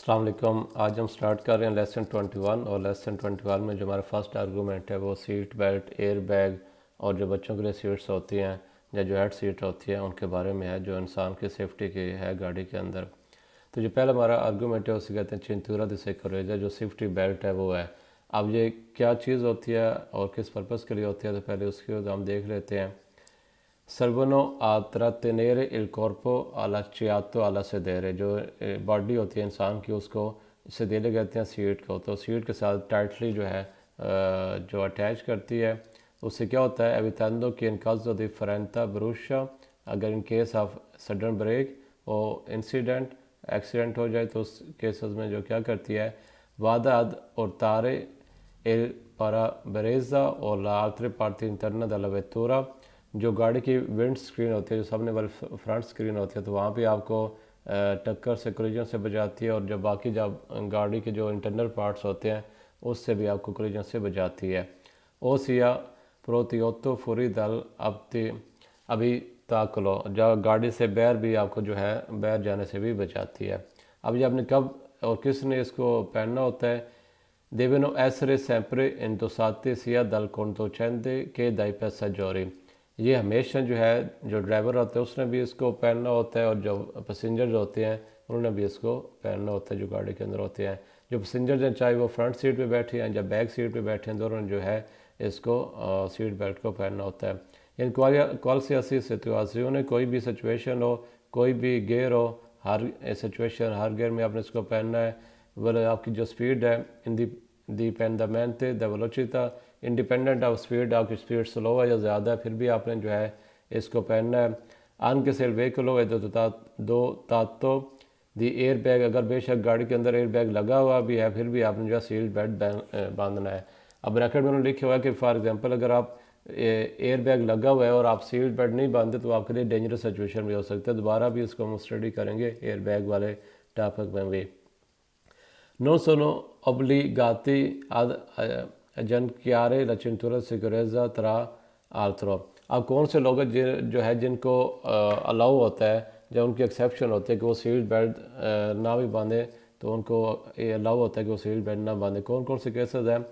अस्सलाम वालेकुम। आज हम स्टार्ट कर रहे हैं लेसन 21 और लेसन 21 में जो हमारा फर्स्ट आर्गूमेंट है वो सीट बेल्ट, एयर बैग और जो बच्चों के लिए सीट्स होती हैं या जो हेड सीट होती है उनके बारे में है, जो इंसान की सेफ्टी की है गाड़ी के अंदर। तो जो पहला हमारा आर्गूमेंट है उसे कहते हैं चिंतूरा द सिक्योरिटी, जो सेफ्टी बेल्ट है वो है। अब ये क्या चीज़ होती है और किस पर्पज़ के लिए होती है, तो पहले उसकी हम देख लेते हैं। सर्वनो a trattenere il corpo all'acciato alla sedere, जो बॉडी होती है इंसान की उसको सेदेले कहते हैं सीट को, तो सीट के साथ टाइटली जो है जो अटैच करती है। उससे क्या होता है, evitando che in caso di ferita brusca, अगर in case of sudden brake और इंसिडेंट एक्सीडेंट हो जाए तो उस केसेस में जो क्या करती है, वादाद और तारे एल parabrezza और la altre parti interna della vettura, जो गाड़ी की विंड स्क्रीन होती है, जो सामने वाली फ्रंट स्क्रीन होती है, तो वहाँ पे आपको टक्कर से कोलिजन से बचाती है। और जो बाकी जब गाड़ी के जो इंटरनल पार्ट्स होते हैं उससे भी आपको कोलिजन से बचाती है। ओ सिया प्रोतियोतो फुरी दल अभी ताकलो, जब गाड़ी से बैर भी आपको जो है बैर जाने से भी बचाती है। अब ये आपने कब और किसने इसको पहनना होता है, devono essere sempre indossati sia dal conducente che dai passeggeri, ये हमेशा जो है जो ड्राइवर होता है उसने भी इसको पहनना होता है और जो पैसेंजर्स होते हैं उन्होंने भी इसको पहनना होता है जो गाड़ी के अंदर होते हैं। जो पैसेंजर्स हैं चाहे वो फ्रंट सीट पे बैठे हैं या बैक सीट पे बैठे हैं, दोनों जो है इसको सीट बेल्ट को पहनना होता है। इन qualsiasi situazione, कोई भी सिचुएशन हो, कोई भी गियर हो, हर सिचुएशन हर गियर में आपने इसको पहनना है। वह आपकी जो स्पीड है इंडिपेंडेंटmente da velocità, independent of speed, आपकी स्पीड स्लो है या ज़्यादा है फिर भी आपने जो है इसको पहनना है। anche se il veicolo è dotato दी एयर बैग, अगर बेशक गाड़ी के अंदर एयर बैग लगा हुआ भी है फिर भी आपने जो है सीट बेल्ट बांधना है। अब ब्रैकेट में उन्होंने लिखा हुआ है कि फॉर एग्जांपल अगर आप एयर बैग लगा हुआ है और आप सीट बेल्ट नहीं बांधते तो आपके लिए डेंजरस सिचुएशन भी हो सकता है। दोबारा भी इसको हम स्टडी करेंगे एयर बैग वाले टॉपिक में भी। Non sono obbligati ad aggiancare la cintura di sicurezza tra altro। अब कौन से लोग हैं जो है जिनको अलाउ होता है, जब उनकी एक्सेप्शन होती है कि वो सीट बेल्ट ना भी बांधे, तो उनको ये अलाउ होता है कि वो सीट बेल्ट ना बांधे। कौन कौन से केसेस हैं,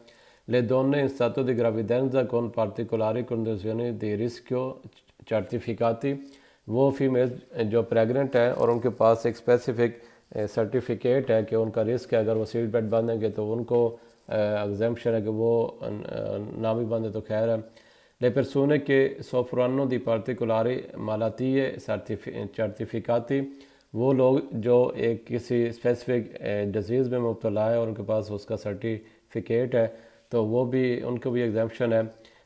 le donne in stato di gravidanza con particolari condizioni di rischio certificati, वो फीमेल जो प्रेग्नेंट हैं और उनके पास एक स्पेसिफिक सर्टिफिकेट है कि उनका रिस्क है, अगर वो सीट बेल्ट बांधेंगे तो उनको एग्जेम्पशन है कि वो ना भी बांधे तो खैर है। Le persone che soffrono di particolari malattie certificati, वो लोग जो एक किसी स्पेसिफिक डिजीज़ में मुब्तला है और उनके पास उसका सर्टिफिकेट है तो वो भी उनको भी एग्जेम्पशन है।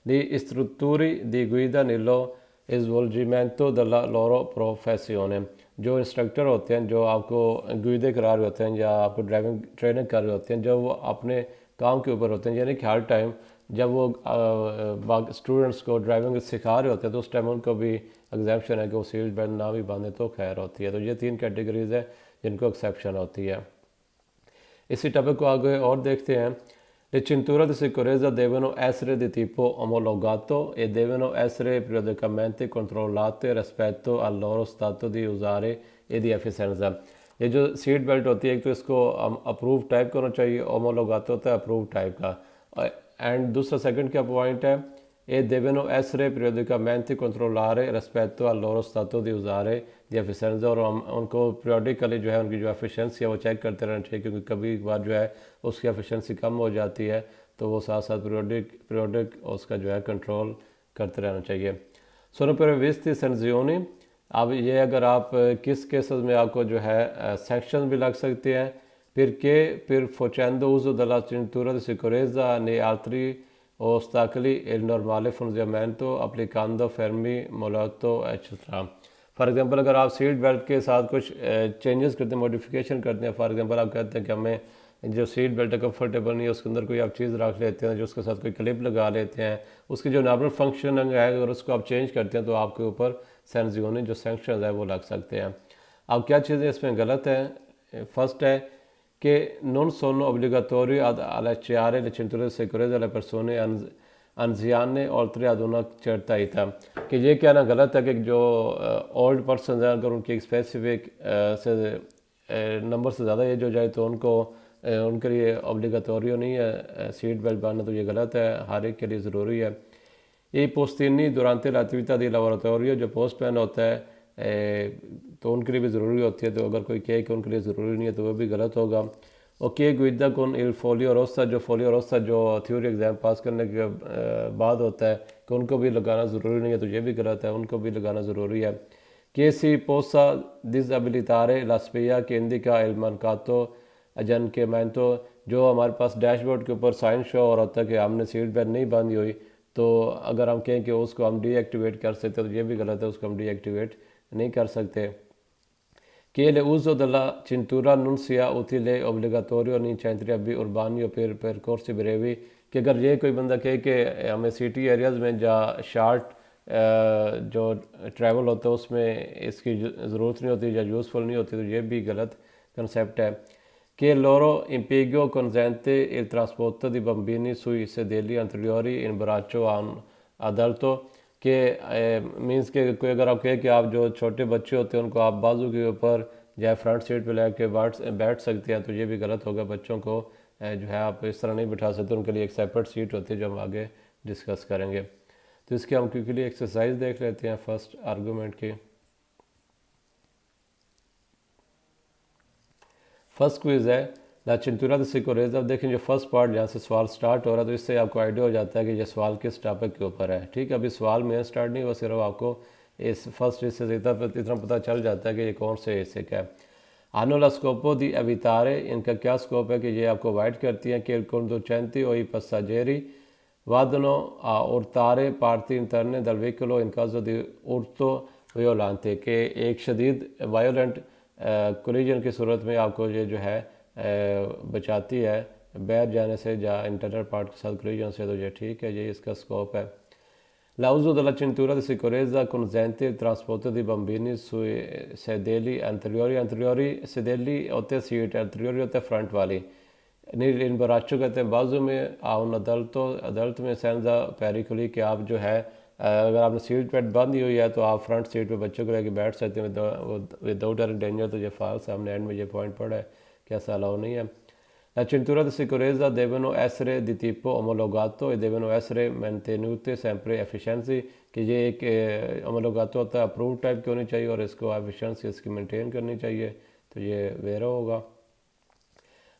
Gli istruttori di guida nello svolgimento della loro professione, जो इंस्ट्रक्टर होते हैं जो आपको गुइदे करा रहे होते हैं या आपको ड्राइविंग ट्रेनिंग कर रहे होते हैं, जब वो अपने काम के ऊपर होते हैं, यानी कि हर टाइम जब वो स्टूडेंट्स को ड्राइविंग सिखा रहे होते हैं तो उस टाइम उनको भी एग्जेप्शन है कि वो सीट बेल्ट ना भी बांधे तो खैर होती है। तो ये तीन कैटेगरीज है जिनको एक्सेप्शन होती है। इसी टॉपिक को आगे और देखते हैं। Le cinture di sicurezza devono essere di tipo omologato e devono essere periodicamente controllate rispetto al loro stato di usare e di efficienza। ये जो सीट बेल्ट होती है एक तो इसको अप्रूव टाइप का होना चाहिए, ओमोलोगातो होता है अप्रूव टाइप का। एंड दूसरा सेकंड क्या पॉइंट है, e devono essere periodicamente controllare rispetto al loro stato di usare di efficienza, और उनको periodically जो है उनकी जो एफिशिएंसी है वो चेक करते रहना चाहिए, क्योंकि कभी एक बार जो है उसकी एफिशिएंसी कम हो जाती है तो वो साथ साथ पीरियोडिक उसका जो है कंट्रोल करते रहना चाहिए। सोनो previsti sanzioni, अब ये अगर आप किस केसेस में आपको जो है सैक्शन भी लग सकते हैं। per facendo uso della cintura di sicurezza nei altri ostacoli il normale funzionamento applicando fermi molotto eccetera। For example अगर आप सीट बेल्ट के साथ कुछ चेंजेस करते हैं, मॉडिफिकेशन करते हैं, फॉर एग्जांपल आप कहते हैं कि हमें जो सीट बेल्ट है कंफर्टेबल नहीं है, उसके अंदर कोई आप चीज़ रख लेते हैं, जो उसके साथ कोई क्लिप लगा लेते हैं, उसकी जो नॉर्मल फंक्शन है अगर उसको आप चेंज करते हैं तो आपके ऊपर सैंक्शन जो सैंक्शन है वो लग सकते हैं। अब क्या चीज़ें इसमें गलत हैं, फर्स्ट है che non sono obbligatori ad allacciare le cinture di sicurezza alle persone anziane oltre ad una certa età, कि ये कहना गलत है कि जो ओल्ड पर्सन है अगर उनकी एक स्पेसिफिक से नंबर से ज़्यादा एज हो जाए तो उनको उनके लिए ऑब्लिगाटोरियो नहीं है सीट बेल्ट बांधना, तो ये गलत है, हर एक के लिए ज़रूरी है। I postini durante l'attività di laboratorio जो पोस्टमैन होता है तो उनके लिए भी ज़रूरी होती है, तो अगर कोई कहे कि उनके लिए ज़रूरी नहीं है तो वो भी गलत होगा। ओके गुइदा कौन इल फोलियो रोस्ता, जो फोलियो रोस्ता जो थ्योरी एग्ज़ाम पास करने के बाद होता है कि उनको भी लगाना ज़रूरी नहीं है, तो ये भी गलत है, उनको भी लगाना ज़रूरी है। che si possa disabilitare la spia che indica il mancato aggiornamento, जो हमारे पास डैशबोर्ड के ऊपर साइन शो हो रहा था कि हमने सीट बेल्ट नहीं बांधी हुई, तो अगर हम कहें कि उसको हम डीएक्टिवेट कर सकते हैं तो ये भी गलत है, उसको हम डीएक्टिवेट नहीं कर सकते। che l'uso della cintura non sia utile obbligatorio in centri urbani o per percorsi brevi, कि अगर ये कोई बंदा कहे कि हमें सिटी एरियाज़ में जहाँ शार्ट जो ट्रैवल होता है उसमें इसकी ज़रूरत नहीं होती या यूज़फुल नहीं होती, तो ये भी गलत कंसेप्ट है। che loro impiego consente il trasporto di bambini sui sedili anteriori in braccio a un adulto, के मीन्स के कोई अगर आप कहे कि आप जो छोटे बच्चे होते हैं उनको आप बाजू के ऊपर या फ्रंट सीट पे लेके बैठ सकते हैं, तो ये भी गलत होगा। बच्चों को जो है आप इस तरह नहीं बिठा सकते, उनके लिए एक सेपरेट सीट होती है जो हम आगे डिस्कस करेंगे। तो इसके हम क्विकली एक्सरसाइज देख लेते हैं फर्स्ट आर्गूमेंट की। फर्स्ट क्विज है ला चिंतुरा द सिकोरेज। अब देखें जो फर्स्ट पार्ट जहाँ से सवाल स्टार्ट हो रहा है तो इससे आपको आइडिया हो जाता है कि ये सवाल किस टॉपिक के ऊपर है। ठीक है, अभी सवाल में स्टार्ट नहीं हुआ, सिर्फ आपको इस फर्स्ट हिस्से से इतना पता चल जाता है कि ये कौन से हिस्से का है। आनोला स्कोपो दी अवितारे, इनका क्या स्कोप है कि ये आपको अवॉइड करती हैं कि conducenti o i passeggeri vadano a urtare parti interne del veicolo in caso di urto violante, कि एक शदीद वायोलेंट कोलिजन की सूरत में आपको ये जो है बचाती है बैठ जाने से या इंटरनल पार्ट के साथ कोलिजन से, तो ये ठीक है, ये इसका स्कोप है। L'uso della cintura di sicurezza consente il trasporto di bambini sui sedili anteriori, anteriori sedili होते हैं सीट, anteriori होते हैं फ्रंट वाली, इन बराचों कहते हैं बाजू में आउन अदल्ट में सेंजा पेरिकुली, कि आप जो है अगर आपने सीट बेल्ट बांधी हुई है तो आप फ्रंट सीट पे बच्चों को लेकर बैठ सकते हैं विदाउट एनी डेंजर, तो ये फॉल्स है, हमने एंड में ये पॉइंट पढ़ा है कि ऐसा अलाउ नहीं है। La cintura di sicurezza devono essere di tipo omologato e devono essere mantenute sempre efficiency, कि ये एक omologato होता है अप्रूव टाइप की होनी चाहिए और इसको एफिशिएंसी इसकी मेंटेन करनी चाहिए, तो ये वेरो होगा।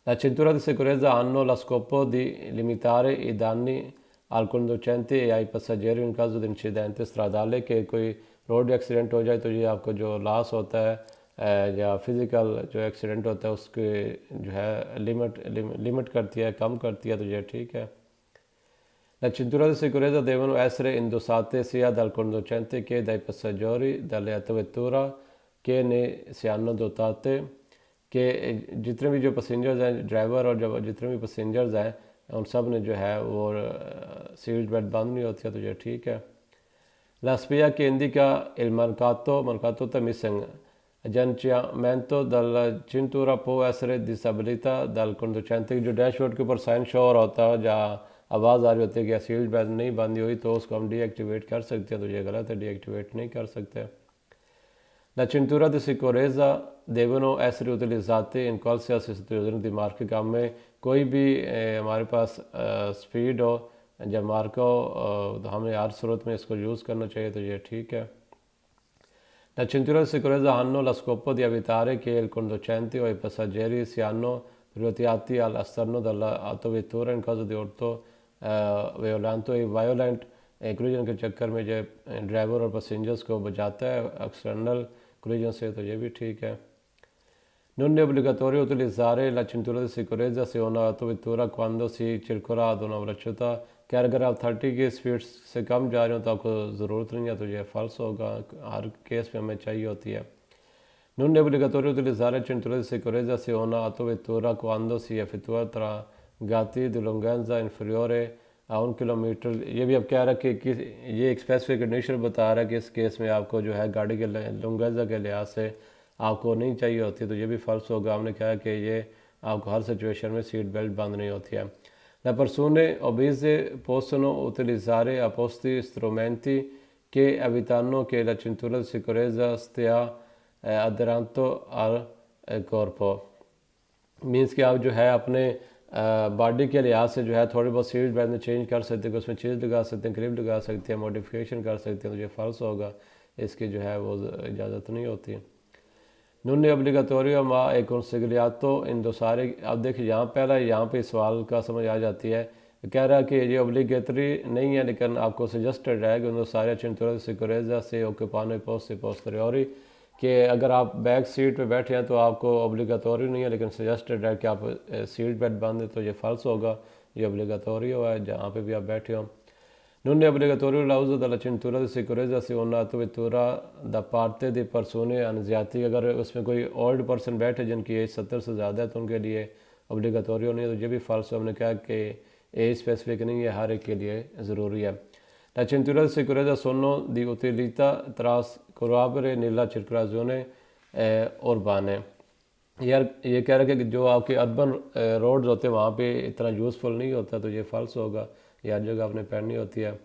La cintura di sicurezza hanno lo scopo di limitare i danni al conducente e ai passeggeri in caso di incidente stradale, कि कोई रोड एक्सीडेंट हो जाए तो ये आपको जो लॉस होता है या फिज़िकल जो एक्सीडेंट होता है उसके जो है लिमिट करती है, कम करती है, तो ये ठीक है। La cintura di sicurezza devono essere indossate sia dal conducente che dai passeggeri delle vettura che ne siano dotate, कि जितने भी जो पैसेंजर्स हैं, ड्राइवर और जब जितने भी पैसेंजर्स हैं उन सब ने जो है वो सीट बेल्ट बंद नहीं होती है, तो ये ठीक है। La spia che indica il mancato the missing aggiornamento dalla cintura può essere disabilita dal conducente, जो डैशबोर्ड के ऊपर साइन शो हो रहा होता है जहाँ आवाज़ आ रही होती है कि सीट बेल्ट नहीं बंदी हुई, तो उसको हम डीएक्टिवेट कर सकते हैं, तो ये गलत है, डीएक्टिवेट नहीं कर सकते। La cintura di sicurezza devono essere utilizzate in qualsiasi situazione di मार्ग काम में, कोई भी हमारे पास स्पीड हो जब मार्ग हो तो हमें हर सूरत में इसको यूज़ करना चाहिए, तो ये ठीक है। La cintura di sicurezza hanno lo scopo di evitare che il conducente o i passeggeri siano proiettati all'esterno dell'autovettura in caso di urto violento, violent collision के चक्कर में जो ड्राइवर और पैसेंजर्स को बचाता है एक्सटर्नल कोलिजन से, तो ये भी ठीक है। Non è obbligatorio utilizzare la cintura di sicurezza se una autovettura quando si circola ad una velocità, कि अगर आप 30 की स्पीड से कम जा रहे हो तो आपको ज़रूरत नहीं है, तो ये फॉल्स होगा, हर केस में हमें चाहिए होती है। Non è obbligatorio utilizzare la cintura di sicurezza se una autovettura quando si effettua traghetti di lunghezza inferiore a 1 kilometre, ये भी अब कह रहा है कि ये एक स्पेसिफिक कंडीशन बता रहा है कि इस केस में आपको जो है गाड़ी के लुंगेजा के लिहाज से आपको नहीं चाहिए होती, तो ये भी फॉल्स होगा। हमने कहा कि ये आपको हर सिचुएशन में सीट बेल्ट बंद नहीं होती है। Le persone obese possono utilizzare appositi strumenti che evitano che la cintura di sicurezza stia aderendo al कॉर्पो मीन्स कि आप जो है अपने बॉडी के लिहाज से जो है थोड़ी बहुत सीट बेल्ट में चेंज कर सकते हैं, उसमें चीज़ लगा सकते हैं, क्लिप लगा सकते हैं, मॉडिफिकेशन कर सकते हैं, तो ये फ़र्ज होगा, इसकी जो है वो इजाज़त नहीं होती। नून ओब्लिगाटोरियो मा ए consigliato इंडोसारे। अब देखिए यहाँ पहला यहाँ पे सवाल का समझ आ जाती है, कह रहा है कि ये ओब्लिगेटरी नहीं है लेकिन आपको सजेस्टेड है कि इंडोसारे चिंतुरा सिक्योरेजा से ओक्यूपानो पोस्ट से पोस्टेरियोरी, कि अगर आप बैक सीट पे बैठे हैं तो आपको ओब्लिगाटोरी नहीं है लेकिन सजेस्टेड है कि आप सीट बेल्ट बांधें, तो ये फ़र्ज होगा, ये ओब्लिगाटोरियो है जहाँ पे भी आप बैठे हो। Non è obbligatorio l'uso della cintura di sicurezza se una vettura da parte di persone anziati। अगर उसमें कोई ओल्ड पर्सन बैठे जिनकी एज 70 से ज़्यादा है तो उनके लिए ओब्लिगाटोरियो नहीं है, तो ये भी फ़ाल्स हमने कहा कि एज स्पेसिफिक नहीं है, हर एक के लिए ज़रूरी है। La cintura di sicurezza sono di utilità trascurabile nella circolazione urbana। यार ये कह रहा है कि जो आपके अर्बन रोड्स होते हैं वहाँ पे इतना यूज़फुल नहीं होता, तो ये फ़ाल्स होगा, ये हर जगह आपने पहननी होती है।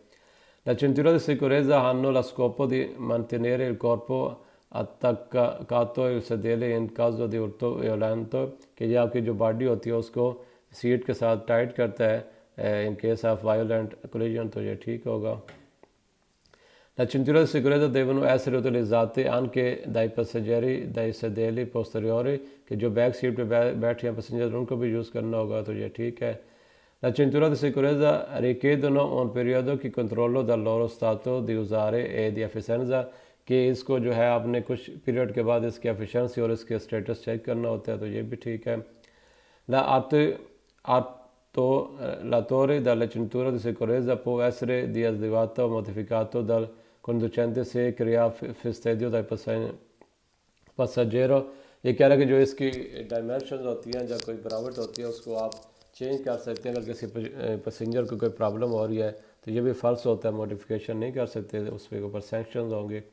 La cintura di sicurezza hanno lo scopo di mantenere il corpo attaccato al sedile in caso di urto violento, कि ये आपकी जो बॉडी होती है उसको सीट के साथ टाइट करता है इन केस ऑफ वायोलेंट कोलिजन, तो ये ठीक होगा। La cintura di sicurezza devono essere utilizzate anche dai passeggeri dai sedili posteriori, कि जो बैक सीट पे बैठे हैं पैसेंजर उनको भी यूज़ करना होगा, तो ये ठीक है। La cintura di sicurezza richiedono un periodo di controllo dal loro stato di usare e di efficienza, कि इसको जो है आपने कुछ पीरियड के बाद इसकी एफिशिएंसी और इसके स्टेटस चेक करना होता है, तो ये भी ठीक है। L'attuatore della cintura di sicurezza può essere disattivato o modificato dal conducente se crea fastidio dai passeggero। ये कह रहा है कि जो इसकी डायमेंशन होती हैं या कोई बनावट होती है उसको आप चेंज कर सकते हैं, अगर किसी पैसेंजर को कोई प्रॉब्लम हो रही है तो ये भी फ़र्ज होता है, मॉडिफिकेशन नहीं कर सकते, उस पर ऊपर सैंक्शंस होंगे।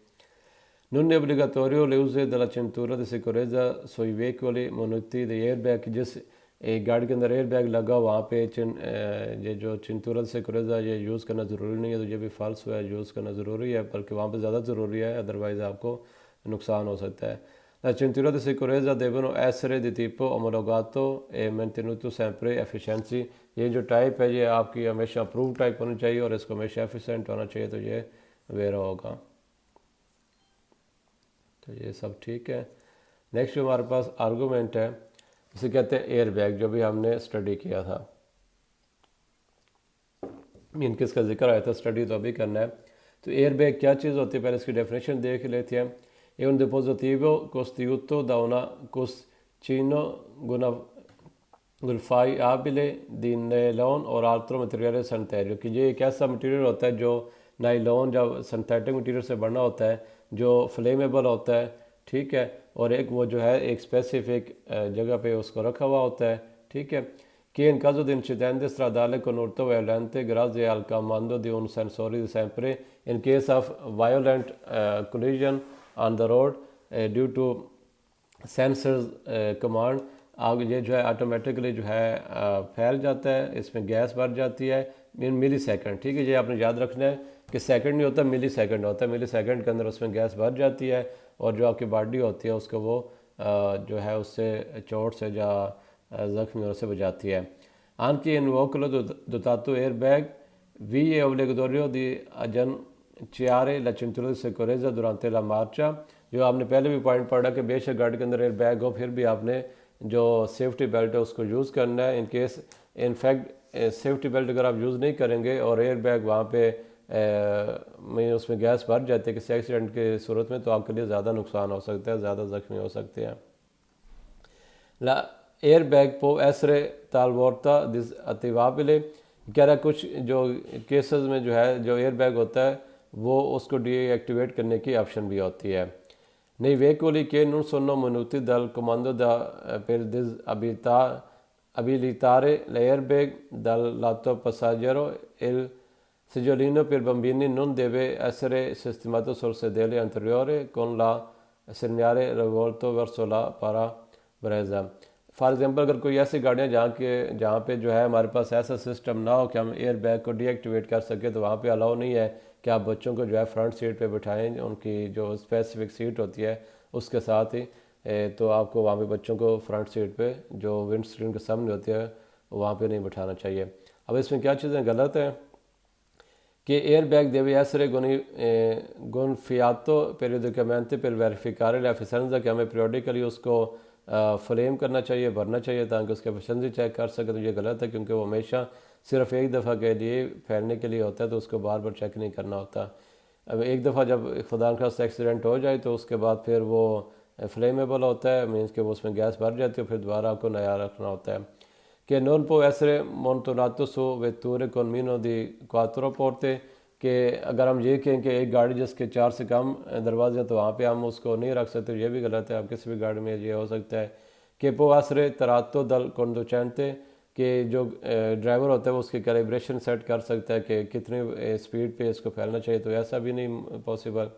Non è obbligatorio l'uso della cintura di sicurezza sui veicoli muniti di airbag, जिस एक गाड़ी के अंदर एयर बैग लगा वहाँ पे ये जो चिंतूरा से सिक्योरेजा ये यूज़ करना ज़रूरी नहीं है, तो ये भी फ़ाल्स हुआ है, यूज़ करना ज़रूरी है, बल्कि वहाँ पे ज़्यादा ज़रूरी है, अदरवाइज़ आपको नुकसान हो सकता है। La cintura di sicurezza devono essere di tipo omologato e mantenuto sempre efficiency। ये जो टाइप है ये आपकी हमेशा अप्रूव टाइप होनी चाहिए और इसको हमेशा एफिशिएंट होना चाहिए, तो ये वेरा होगा, तो ये सब ठीक है। नेक्स्ट जो हमारे पास आर्गूमेंट है इसे कहते हैं एयर बैग, जो भी हमने स्टडी किया था, मीन किसका जिक्र आया था, स्टडी तो अभी करना है। तो एयर बैग क्या चीज़ होती है, पहले इसकी डेफिनेशन देख लेते हैं। È un dispositivo costituito da una cuscino gonfiabile di nylon और altro materiale sanitario, कि ये एक ऐसा मटेरियल होता है जो नाइलॉन या सिंथेटिक मटेरियल से बना होता है, जो फ्लेमेबल होता है, ठीक है, और एक वो जो है एक स्पेसिफिक जगह पे उसको रखा हुआ होता है, ठीक है। Che in caso di incidente stradale con urto violente grazie al comando di un sensore sempre in case of violent collision on the road due to sensors command, आग ये जो है ऑटोमेटिकली जो है फैल जाता है, इसमें गैस भर जाती है इन मिली सेकेंड, ठीक है, ये आपने याद रखना है कि सेकंड नहीं होता, मिली सेकंड होता है, मिली सेकंड के अंदर उसमें गैस भर जाती है और जो आपकी बॉडी होती है उसको वो जो है उससे चोट से या ज़ख्मी होने से बचाती है। Anche in veicolo dotato airbag vi è obbligatorio di agganciare la cintura di sicurezza durante la marcia। जो आपने पहले भी पॉइंट पढ़ा कि बेशक गाड़ी के अंदर एयर बैग हो फिर भी आपने जो सेफ्टी बेल्ट है उसको यूज़ करना है। In case in fact safety belt अगर आप यूज़ नहीं करेंगे और एयर बैग वहाँ पे में उसमें गैस भर जाती है किसी एक्सीडेंट की सूरत में, तो आपके लिए ज़्यादा नुकसान हो सकता है, ज़्यादा ज़ख्मी हो सकते हैं। Airbag può essere talvolta disattivabile, कह रहा है कुछ जो केसेस में जो है जो एयरबैग होता है वो उसको डीएक्टिवेट करने की ऑप्शन भी होती है। Nei veicoli che non sono munuti dal comando per abilitare l'airbag dal lato passeggero, il seggiolino per bambini non deve essere sistemato sul sedile anteriore con la segnale rivolto verso la parabrezza। For example अगर कोई ऐसी गाड़ियाँ जहाँ पे जो है हमारे पास ऐसा सिस्टम ना हो कि हम एयर बैग को डीएक्टिवेट कर सके, तो वहाँ पे अलाउ नहीं है कि आप बच्चों को जो है फ्रंट सीट पे बिठाएं, उनकी जो स्पेसिफिक सीट होती है उसके साथ ही, तो आपको वहाँ पे बच्चों को फ्रंट सीट पे जो विंड स्क्रीन के सामने होती है वहाँ पे नहीं बिठाना चाहिए। अब इसमें क्या चीज़ें गलत हैं che airbag deve essere gonfiato periodicamente per verificare l'efficienza, कि हमें periodically उसको फ्लेम करना चाहिए, भरना चाहिए ताकि उसकी एफिशिएंसी चेक कर सके। तो ये गलत है क्योंकि वो हमेशा सिर्फ एक दफ़ा के लिए फैलने के लिए होता है, तो उसको बार बार चेक नहीं करना होता। अब एक दफ़ा जब खुदा न खास्ता एक्सीडेंट हो जाए तो उसके बाद फिर वो फ्लेमेबल होता है, मीन्स कि वो उसमें गैस भर जाती है, फिर दोबारा आपको नया रखना होता है। che non può essere montonato su vetture con meno di 4 porte, कि अगर हम ये कहें कि एक गाड़ी जिसके 4 से कम दरवाजे हैं तो वहाँ पे हम उसको नहीं रख सकते, ये भी गलत है। आप किसी भी गाड़ी में ये हो सकता है कि può essere tratto dal conducente, कि जो ड्राइवर होता है वो उसकी कैलिब्रेशन सेट कर सकता है कि कितनी स्पीड पे इसको फैलना चाहिए, तो ऐसा भी नहीं पॉसिबल।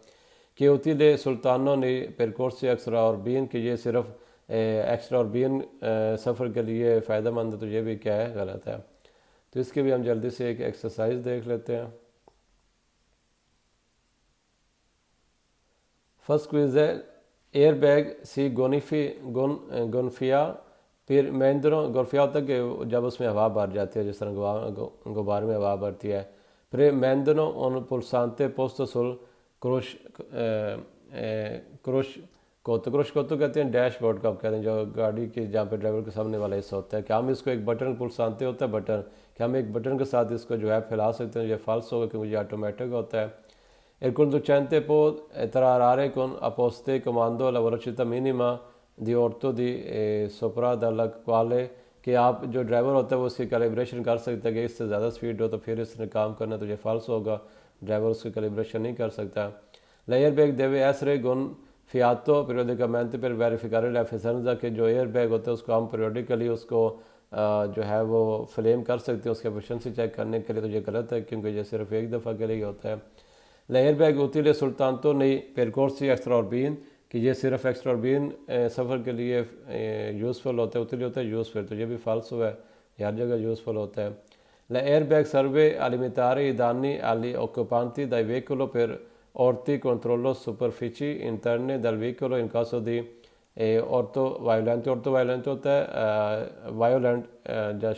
कि utile soltanto nei percorsi extraordinari, कि ये सिर्फ एक्स्ट्रा और बीन सफ़र के लिए फ़ायदा मंद है, तो ये भी क्या है, गलत है। तो इसके भी हम जल्दी से एक एक्सरसाइज देख लेते हैं। फर्स्ट क्विज है एयर बैग सी गोनफिया फिर महेंद्रों गोरफिया होता है कि जब उसमें हवा भर जाती है, जिस तरह गुब्बार में हवा भरती है। फिर महेंद्रों उन पुलसानते पोस्तो सुल क्रोश क्रोश क्रोश को तो कहते हैं डैशबोर्ड का, आप कहते हैं जो गाड़ी की जहाँ पे ड्राइवर के सामने वाला हिस्सा होता है। क्या हम इसको एक बटन पुलसानते होता है बटन, क्या हम एक बटन के साथ इसको जो है फैला सकते हैं? ये फाल्स होगा क्योंकि ये ऑटोमेटिक होता है। Il conducente può trarre con apposte comando la velocità minima di orto di sopra dalla quale, कि आप जो ड्राइवर होता है वो उसकी कैलिब्रेशन कर सकता है कि इससे ज़्यादा स्पीड हो तो फिर इसने काम करना, तो ये फाल्स होगा, ड्राइवर उसकी कैलिब्रेशन नहीं कर सकता। Layer bag deve essere gonfiato periodicamente per verificare l'efficienza, कि जो एयर बैग होता है उसको हम periodically उसको जो है वो फ्लेम कर सकते हैं उसकी एफिशिएंसी चेक करने के लिए, तो ये गलत है क्योंकि ये सिर्फ एक दफ़ा के लिए होता है। L'airbag utile soltanto nei percorsi extraordinari, कि ये सिर्फ एक्स्ट्राऑर्डिनरी सफ़र के लिए यूज़फुल होता है, उतनी होता है यूज़फुल, तो ये भी फाल्स हुआ है, हर जगह यूज़फुल होता है। L'airbag serve a limitare i danni agli occupanti del veicolo per orti controllo superfici interne del veicolo in caso di orto violento होता है वायोलेंट, जो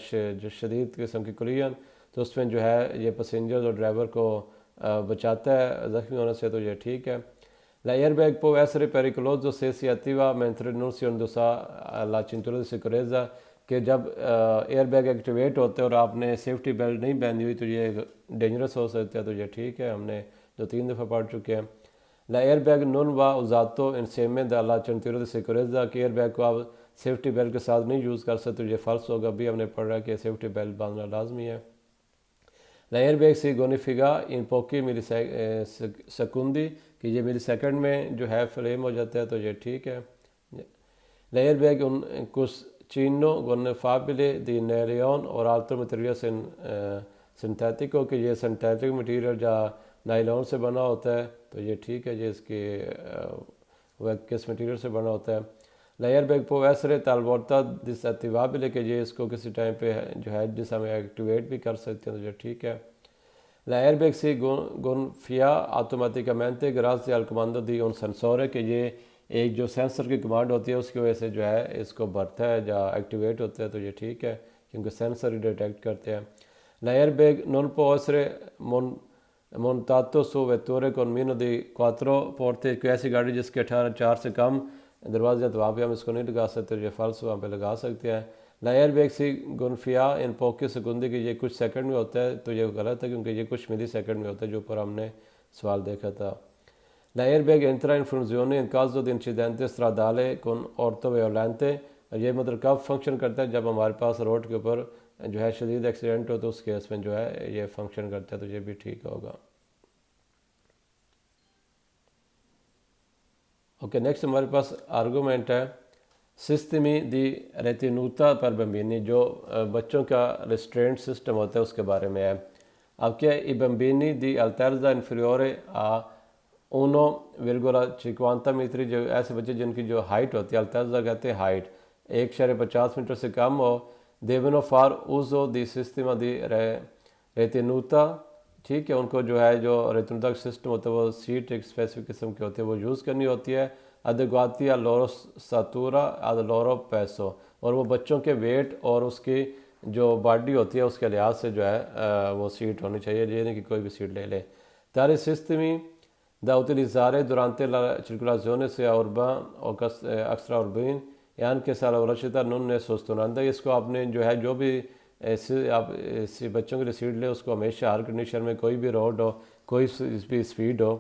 शदीद किस्म की कोलिजन, तो उसमें जो है ये पैसेंजर और ड्राइवर को बचाता है ज़ख्मी होने से, तो ये ठीक है। L'airbag può essere pericoloso se si attiva mentre non si indossa la cintura di sicurezza, कि जब एयरबैग एक्टिवेट होते हैं और आपने सेफ्टी बेल्ट नहीं पहनी हुई तो ये डेंजरस हो सकता है, तो ये ठीक है, हमने 2-3 दफ़ा पढ़ चुके हैं। L'airbag non va usato insieme dalla cintura di sicurezza, कि एयरबैग को आप सेफ्टी बेल्ट के साथ नहीं यूज़ कर सकते, तो ये फ़र्ज होगा, अभी हमने पढ़ा कि सेफ्टी बेल्ट बांधना लाजमी है। L'airbag si bonifica in pochi millisecondi, कि ये मिली सेकंड में जो है फ्लेम हो जाता है, तो ये ठीक है। L'airbag un cuscino gonfiabile di nylon और altro material सिंथेटिको, कि ये सिंथेटिक मटेरियल या नायलॉन से बना होता है, तो ये ठीक है, ये इसके वह किस मटेरियल से बना होता है। L'airbag può essere talvolta disattivabile, कि ये इसको किसी टाइम पे जो है जिस हमें एक्टिवेट भी कर सकते हैं, तो ये ठीक है। L'airbag si gonfia automaticamente grazie al comando di un sensore, कि ये एक जो सेंसर की कमांड होती है उसकी वजह से जो है इसको बढ़ता है या एक्टिवेट होता है, तो ये ठीक है क्योंकि सेंसर ही डिटेक्ट करते हैं। L'airbag non può essere montato su vetture con meno di 4 porte, कोई ऐसी गाड़ी जिसके 4 से कम दरवाजे हैं तो वहाँ पे हम इसको नहीं लगा सकते, ये फाल्स वहाँ पे लगा सकते हैं। L'airbag si gonfia in pochi secondi, कि ये कुछ सेकंड में होता है, तो ये गलत है क्योंकि ये कुछ मिली सेकंड में होता है, जो ऊपर हमने सवाल देखा था। L'airbag entra in funzione in caso di incidente stradale con orto violente, ये मतलब कब फंक्शन करता है? जब हमारे पास रोड के ऊपर जो है शदीद एक्सीडेंट हो, तो उस केस में जो है ये फंक्शन करता है, तो ये भी ठीक होगा। ओके, नेक्स्ट हमारे पास आर्गूमेंट है सिस्टमी दी रेतिनूता पर बम्बिनी, जो बच्चों का रिस्ट्रेंट सिस्टम होता है उसके बारे में है। अब क्या i bambini di altezza inferiore a 1,50 metre, जो ऐसे बच्चे जिनकी जो हाइट होती है, अल्तज़ा कहते हैं हाइट 1.50 मीटर से कम हो, devono far uso di sistema di रेतिनूता, ठीक है, उनको जो है जो रेतिनूता का सिस्टम होता है वो सीट एक स्पेसिफिक किस्म की होती है वो यूज़ करनी होती है adeguati a loro statura ad loro peso, और वो बच्चों के वेट और उसकी जो बॉडी होती है उसके लिहाज से जो है वो सीट होनी चाहिए, ये नहीं कि कोई भी सीट ले ले। Tali sistemi da utilizzare durante la circolazione sia urbana o extraurbana e anche se la velocità non è sostenuta। इसको आपने जो है जो भी आप बच्चों के लिए सीट ले उसको हमेशा हर कंडीशन में कोई भी रोड हो कोई भी स्पीड हो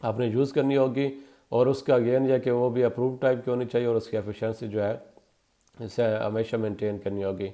आपने यूज़ करनी होगी, और उसका अगेन यह कि वो भी अप्रूव टाइप की होनी चाहिए और उसकी एफिशिएंसी जो है इसे हमेशा मेंटेन करनी होगी।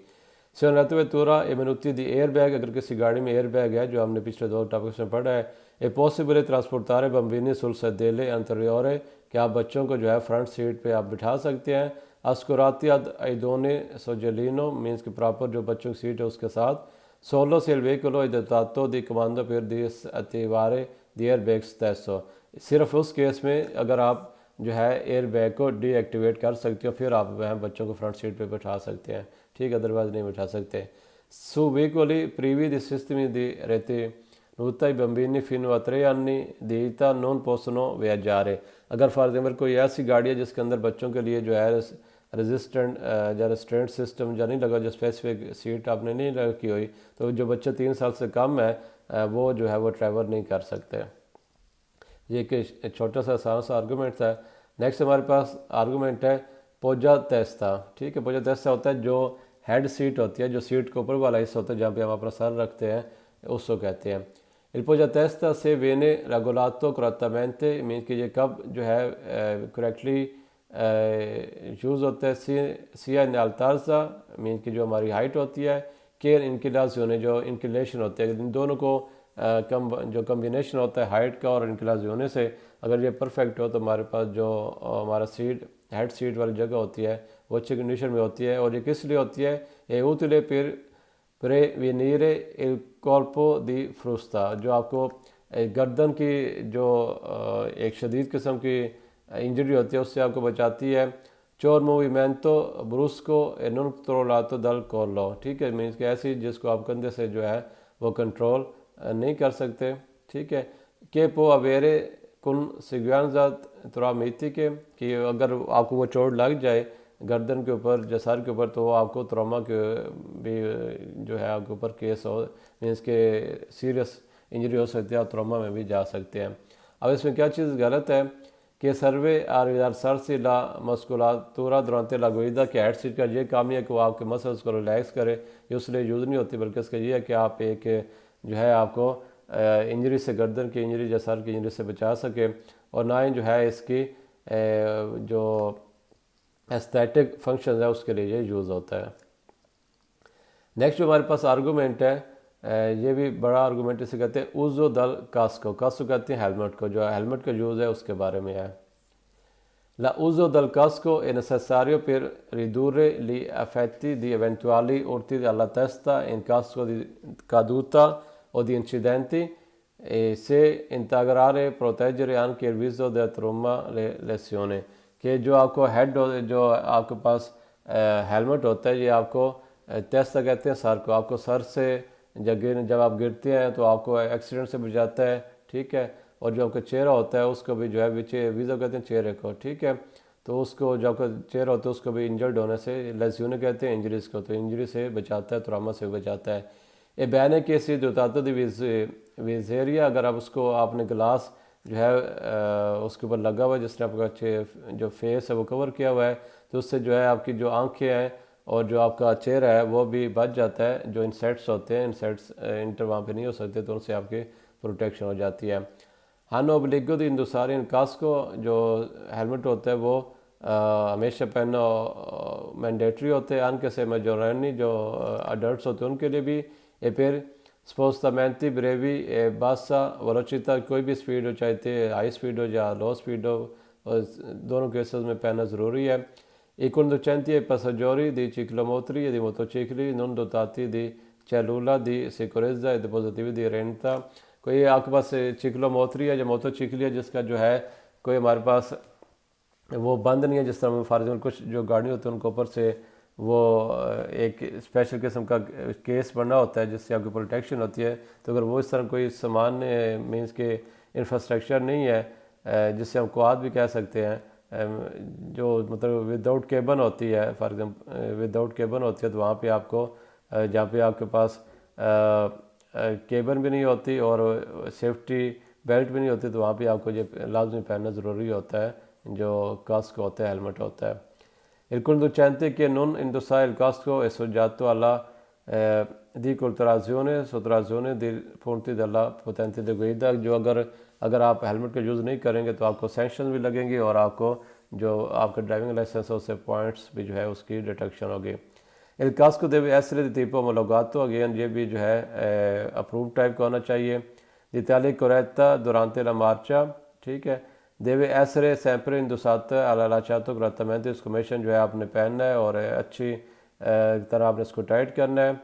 Senatura e minuti di airbag, अगर किसी गाड़ी में एयरबैग है जो हमने पिछले 2 टॉपिक्स में पढ़ा है। ए पॉसिबल ट्रांसपोर्टारे बम्बिनी sul sedile anteriore, कि आप बच्चों को जो है फ्रंट सीट पे आप बिठा सकते हैं। अस्कुराती आइदोने सोजेलिनो मीन्स कि प्रॉपर जो बच्चों की सीट है उसके साथ। Solo se il veicolo è dotato di comando per disattivare di airbag stesso, सिर्फ उस केस में अगर आप जो है एयर बैग को डीएक्टिवेट कर सकते हो फिर आप वह बच्चों को फ्रंट सीट पे बैठा सकते हैं, ठीक है, अदरवाइज नहीं बैठा सकते। Su veicoli privi di sistemi di retenuta i bambini fino a 3 anni di età non possono viaggiare। अगर फॉर एग्जाम्पल कोई ऐसी गाड़ी है जिसके अंदर बच्चों के लिए जो है रेजिस्टेंट सिस्टम या नहीं लगा, जो स्पेसिफिक सीट आपने नहीं रखी हुई, तो जो बच्चे 3 साल से कम है वो जो है वो ट्रैवल नहीं कर सकते। ये कि छोटा सा आसान सा आर्गूमेंट है। नेक्स्ट हमारे पास आर्गूमेंट है पोजा तेस्ता, ठीक है। पोजा तेस्ता होता है जो हेड सीट होती है, जो सीट के ऊपर वाला हिस्सा होता है जहाँ पे हम अपना सर रखते हैं, उसको कहते हैं। Il poja testa se viene regolato correttamente mean कि ये कब जो है करेक्टली यूज़ होता है सिया इन अल्तारसा मीन कि जो हमारी हाइट होती है, केयर इंक्लिनाज़ियोने जो इंक्लिनेशन होते हैं, इन दोनों को जो कम्बिनेशन होता है हाइट का और इंक्लिनाज़ियोने से अगर ये परफेक्ट हो तो हमारे पास जो हमारा सीट हेड सीट वाली जगह होती है वो अच्छी कंडीशन में होती है। और ये किस लिए होती है, ये उतले prevenire il colpo di frusta, जो आपको गर्दन की जो एक शदीद किस्म की इंजरी होती है उससे आपको बचाती है। चोर मूवमेंटो ब्रुस्को e non controllato dal collo, ठीक है, मीन्स कि ऐसी जिसको आप कंधे से जो है वो कंट्रोल नहीं कर सकते, ठीक है। che può avere conseguenze traumatiche, कि अगर आपको वो चोट लग जाए गर्दन के ऊपर या सर के ऊपर तो आपको ट्रॉमा के भी जो है आपके ऊपर केस हो, मीन्स के सीरियस इंजरी हो सकती है, आप ट्रॉमा में भी जा सकते हैं। अब इसमें क्या चीज़ गलत है कि सर्वे आर सर से ला मस्कुलातूरा दुरानते ला गुइदा के हेड सीट का ये काम नहीं है कि वो आपके मसल्स को रिलैक्स करे, ये उसलिए यूज़ नहीं होती, बल्कि इसका ये है कि आप एक जो है आपको इंजरी से गर्दन की इंजरी या सर की इंजरी से बचा सके, और ना ही जो है इसकी जो एस्थेटिक फंक्शन है उसके लिए ये यूज़ होता है। नेक्स्ट जो हमारे पास आर्गूमेंट है, ये भी बड़ा आर्गूमेंट इसे कहते हैं उज़ो दल कास्को, कास्को कहते हैं हेलमेट को, जो हेलमेट का यूज़ है उसके बारे में है। La uso del casco è necessario per ridurre gli effetti di eventuali urti alla testa in caso di caduta o di incidenti e se integrare proteggere anche il viso da trauma lesione, कि जो आपको head जो आपके पास helmet होता है ये आपको तेस्ता कहते हैं सर को, आपको सर से जब आप गिरते हैं तो आपको एक्सीडेंट से बचाता है, ठीक है। और जो आपका चेहरा होता है उसको भी जो है विज़ो कहते हैं चेहरे को, ठीक है, तो उसको जो आपका चेहरा होता है उसको भी इंजर्ड होने से लेसियोने कहते हैं इंजरीज को, तो इंजरी से बचाता है, ट्रामा से बचाता है। ये बैन के सी दोतातो दी विजेरिया, अगर आप उसको आपने ग्लास जो है उसके ऊपर लगा हुआ है जिसने आपका जो फेस है वो कवर किया हुआ है, तो उससे जो है आपकी जो आंखें हैं और जो आपका चेहरा है वो भी बच जाता है। जो इंसेक्ट्स होते हैं इंसेक्ट्स इंटर वहाँ पे नहीं हो सकते, तो उनसे आपकी प्रोटेक्शन हो जाती है। हानो ओब्लिगो दी इंदुसारी कास्को, जो हेलमेट होता है वो हमेशा पहनना मैंडेटरी होते हैं, अनके से मेजोरनी जो अडल्ट होते हैं उनके लिए भी। ये फिर स्पोस्टमेंटी ब्रेवी बासा वेलोसिटी, कोई भी स्पीड हो, चाहे हाई स्पीड हो या लो स्पीड हो, दोनों केसेस में पहनना ज़रूरी है। I conducenti e passeggeri di ciclomotri e di motocicli non dotati di cellula di sicurezza e dispositivi di renta, कोई आपके पास चिक्लोमोत्री है या मोटोचिकली है जिसका जो है कोई हमारे पास वो बंद नहीं है, जिस तरह फॉर एग्जाम्पल कुछ जो गाड़ी होती है उनके ऊपर से वो एक स्पेशल किस्म का केस बना होता है जिससे आपकी प्रोटेक्शन होती है। तो अगर वो इस तरह कोई सामान मीन्स के इंफ्रास्ट्रक्चर नहीं है जिससे हम क्वाद भी कह सकते हैं, जो मतलब विदाउट केबन होती है, फॉर एग्जांपल विदाउट केबन होती है, तो वहाँ पे आपको जहाँ पे आपके पास केबन भी नहीं होती और सेफ्टी बेल्ट भी नहीं होती, तो वहाँ पे आपको ये लाजमी पहनना ज़रूरी होता है, जो कास्क होता है, हेलमेट होता है। Il conducente che non indossa il casco è soggetto alla diculturazione, sottrazione dei punti della patente di guida। जो अगर आप हेलमेट का यूज़ नहीं करेंगे तो आपको सैंक्शन भी लगेंगे और आपको जो आपका ड्राइविंग लाइसेंस है उससे पॉइंट्स भी जो है उसकी डिटेक्शन होगी। Il casco deve essere di tipo omologato, again ये भी जो है अप्रूव टाइप का होना चाहिए। di tale corretta durante la marcia, ठीक है। deve essere sempre indossata all'allacciato correttamente, इसको हमेशा जो है आपने पहनना है और अच्छी तरह आपने इसको टाइट करना है।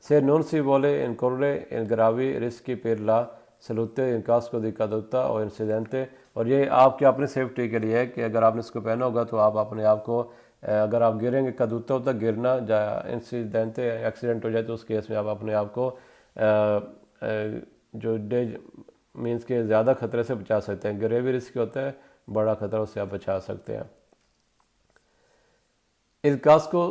se non si vuole incorrere in gravi rischi per la salute in caso di caduta o incidente, और ये आपकी अपनी सेफ्टी के लिए है कि अगर आपने इसको पहना होगा तो आप अपने आप को अगर आप गिरेंगे, कदूता होता गिरना या इंसिडेंट एक्सीडेंट हो जाए तो उस केस में आप अपने आप को जो डेज मीन्स के ज़्यादा ख़तरे से बचा सकते हैं। गिरे भी रिस्क होता है, बड़ा ख़तरा उससे आप बचा सकते हैं। Il casco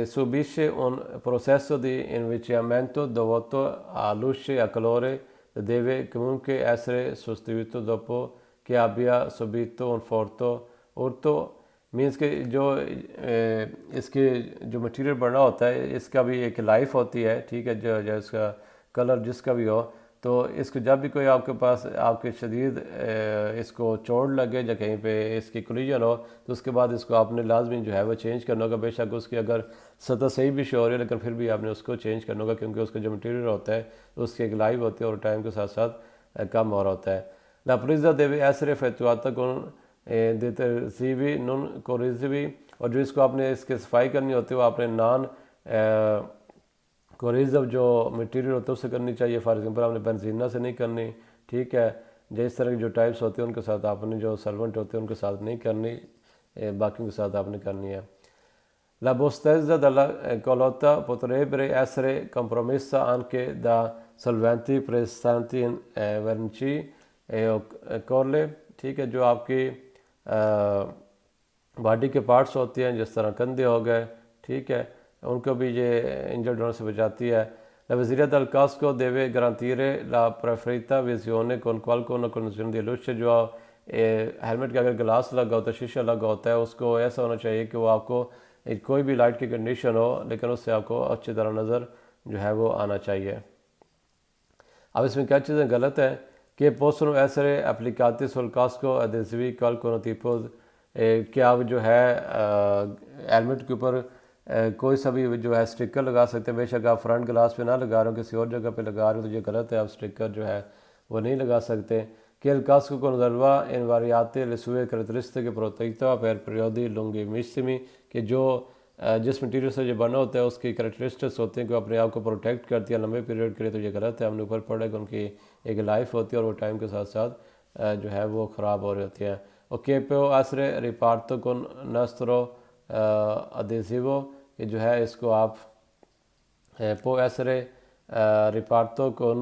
subisce un processo di invecchiamento dovuto a luce e a calore, deve comunque essere sostituito dopo che abbia subito un forte urto। Means के जो इसके जो मटेरियल बना होता है इसका भी एक लाइफ होती है, ठीक है। जो इसका कलर जिसका भी हो, तो इसको जब भी कोई आपके पास आपके शदीद इसको चोट लगे या कहीं पे इसकी कोलिजन हो तो उसके बाद इसको आपने लाजमी जो है वो चेंज करना होगा। बेशक उसकी अगर सतह सही भी शो हो रही है लेकिन फिर भी आपने उसको चेंज करना होगा, क्योंकि उसका जो मटेरियल होता है उसकी एक लाइफ होती है और टाइम के साथ साथ कम हो रहा होता है। La presa deve essere effettuata con detersivi non corrosivi, और जो इसको आपने इसकी सफाई करनी होती है वो आपने नॉन कोरिजिव जो मटेरियल होता है उससे करनी चाहिए। फॉर एग्जांपल आपने बेंजीना से नहीं करनी, ठीक है। जिस तरह की जो टाइप्स होते हैं उनके साथ आपने, जो सॉल्वेंट होते हैं उनके साथ नहीं करनी, बाकी के साथ आपने करनी है। La bostezza della calotta potrebbe essere compromessa anche da solventi presenti in vernici e colle, ठीक है। जो आपकी बॉडी के पार्ट्स होते हैं जिस तरह कंधे हो गए, ठीक है, उनको भी ये इंजर्ड होने से बचाती है। La visiera del casco deve garantire la preferita visione con qualcuno condizione di luce। जो हेलमेट का अगर ग्लास लगा होता है, शीशा लगा होता है, उसको ऐसा होना चाहिए कि वो आपको कोई भी लाइट की कंडीशन हो लेकिन उससे आपको अच्छी तरह नज़र जो है वो आना चाहिए। अब इसमें क्या चीज़ें गलत है कि possono essere applicati sul casco adesivi qualcuno tipo कि आप जो है हेलमेट के ऊपर कोई सा भी जो है स्टिकर लगा सकते हैं। बेशक आप फ्रंट ग्लास पे ना लगा रहे हो, किसी और जगह पे लगा रहे हो तो ये गलत है, आप स्टिकर जो है वो नहीं लगा सकते। कि il casco conserva invariate le sue caratteristiche protettiva per periodi lunghissimi, कि जो जिस मटीरियल से जो बना होता है उसकी करैक्टरिस्टिक्स होते हैं कि अपने आप को प्रोटेक्ट करती है लंबे पीरियड के लिए, तो ये गलत है। हमने ऊपर पढ़ा कि उनकी एक लाइफ होती है और वो टाइम के साथ साथ जो है वो ख़राब हो रही होती है। ओके पे आसरे रिपार्टो को नस्त्रो अदेसिवो, कि जो है इसको आप पो आसरे रिपार्टो को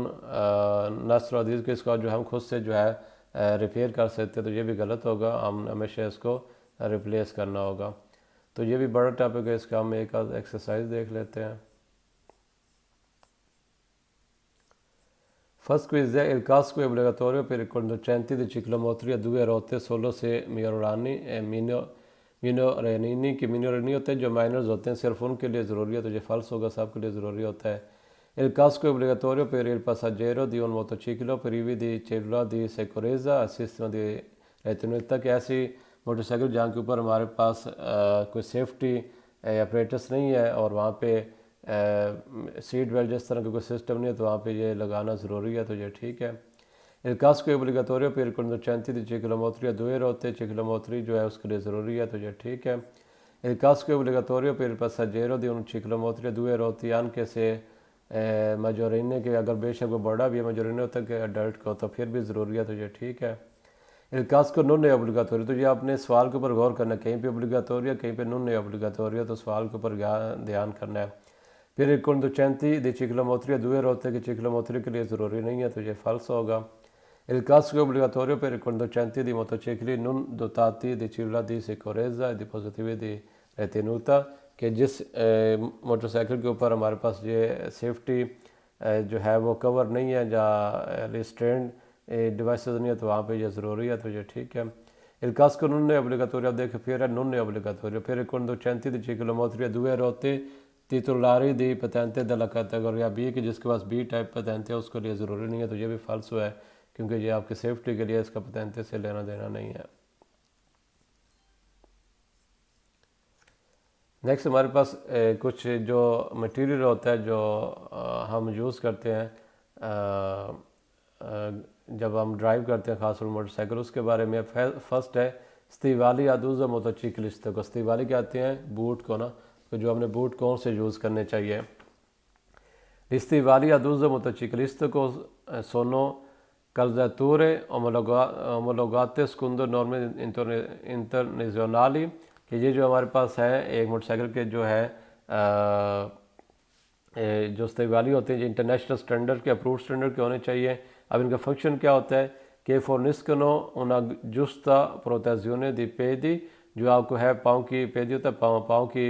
नस्त्रो अदीज के इसको जो हम खुद से जो है रिपेयर कर सकते हैं, तो ये भी गलत होगा। हम हमेशा इसको रिप्लेस करना होगा। तो ये भी बड़ा टॉपिक है, इसका हम एक आध एक्सरसाइज देख लेते हैं। First quiz è il casco è obbligatorio per i conducenti di ciclomotori a due rotte solo se minorenni e minorenni, कि minorenni होते हैं जो माइनर्स होते हैं सिर्फ उनके लिए ज़रूरी है, तो ये फल्स होगा, सबके लिए ज़रूरी होता है। Il casco è obbligatorio per il passeggero di un motociclo privi di cellula di sicurezza, sistema di retenuta, कि ऐसी मोटरसाइकिल जहाँ के ऊपर हमारे पास कोई सेफ्टी अपरेटस नहीं है और वहाँ पे सीट बेल्ट जिस तरह का कोई सिस्टम नहीं है, तो वहाँ पे ये लगाना ज़रूरी है, तो ये ठीक है। Il casco è obbligatorio per i conducenti di ciclomotori a due rotte, ciclomotori जो है उसके लिए ज़रूरी है, तो ये ठीक है। Il casco è obbligatorio per il passeggero di un ciclomotori a due rotte anche se maggiorenne, के अगर बेशक वो बड़ा भी है maggiorenne होता है कि अडल्ट का, तो फिर भी ज़रूरी है, तो ये ठीक है। Il casco non è obbligatorio, तो ये आपने सवाल के ऊपर गौर करना है, कहीं पे obbligatorio कहीं पे non è obbligatorio, तो सवाल के ऊपर ध्यान करना है। फिर il conducenti di ciclomotori a due rotte, कि ciclomotori के लिए ज़रूरी नहीं है, तो ये फल्स होगा। Il casco obbligatorio per i conducenti di motocicli non dotati di cellula di sicurezza e dispositivi di retenuta, कि जिस मोटरसाइकिल के ऊपर हमारे पास ये सेफ्टी जो है वो कवर नहीं है या रिस्ट्रेंड डिवाइसेस नहीं है, तो वहाँ पे ये ज़रूरी है, तो ये ठीक है। Il casco non è obbligatorio a decafiere, non è obbligatorio per i conducenti di ciclomotori e due rotte titolari di patente della categoria B, कि जिसके पास बी टाइप patente है उसके लिए ज़रूरी नहीं है, तो ये भी फालसू है क्योंकि ये आपकी सेफ्टी के लिए इसका patente से लेना देना नहीं है। नेक्स्ट हमारे पास कुछ जो मटेरियल होता है जो हम यूज़ करते हैं जब हम ड्राइव करते हैं खासतौर मोटरसाइकिल, उसके बारे में फर्स्ट है स्तीवाली अदूज़ मोटोचिकलिस्ट को। स्तीवाली कहते हैं बूट को ना, तो जो हमने बूट कौन से यूज़ करने चाहिए। स्तीवाली अदूज़ मोटोचिकलिस्ट को सोनो calzature omologate secondo norme internazionali, कि ये जो हमारे पास है एक मोटरसाइकिल के जो है जो स्टेवाली होते हैं, जो इंटरनेशनल स्टैंडर्ड के अप्रूव्ड स्टैंडर्ड के होने चाहिए। अब इनका फंक्शन क्या होता है कि forniscono una giusta protezione di piedi, जो आपको है पाँव की पेदी होता है, पाँव की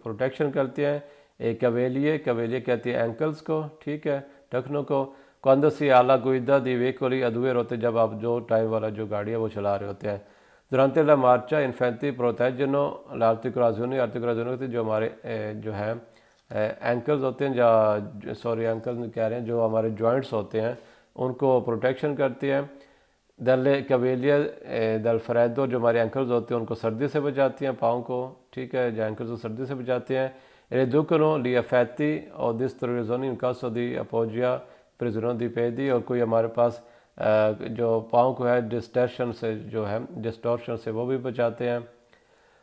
प्रोटेक्शन करती हैं। एक कवेलिए कहती है एंकल्स को, ठीक है, टखनों को। quando si ha la guida di veicoli a due rotte, जब आप जो टायर वाला जो गाड़ी है वो चला रहे होते हैं। durante la marcia infatti proteggono l'articolazione होती जो हमारे जो है एंकल्स होते हैं, या सॉरी एंकल्स कह रहे हैं, जो हमारे जॉइंट्स होते हैं उनको प्रोटेक्शन करती है। दल कवेलिया दल फ्रेदो, जो हमारे एंकल्स होते हैं उनको सर्दी से बचाती हैं, पाँव को, ठीक है, जो एंकल्स को सर्दी से बचाते हैं। रिदुकनो ली अफेती और this in caso di appoggia प्रिजनों दी पेदी, और कोई हमारे पास जो पाँव को है डिस्टॉर्शन से जो है डिस्टॉर्शन से वो भी बचाते हैं।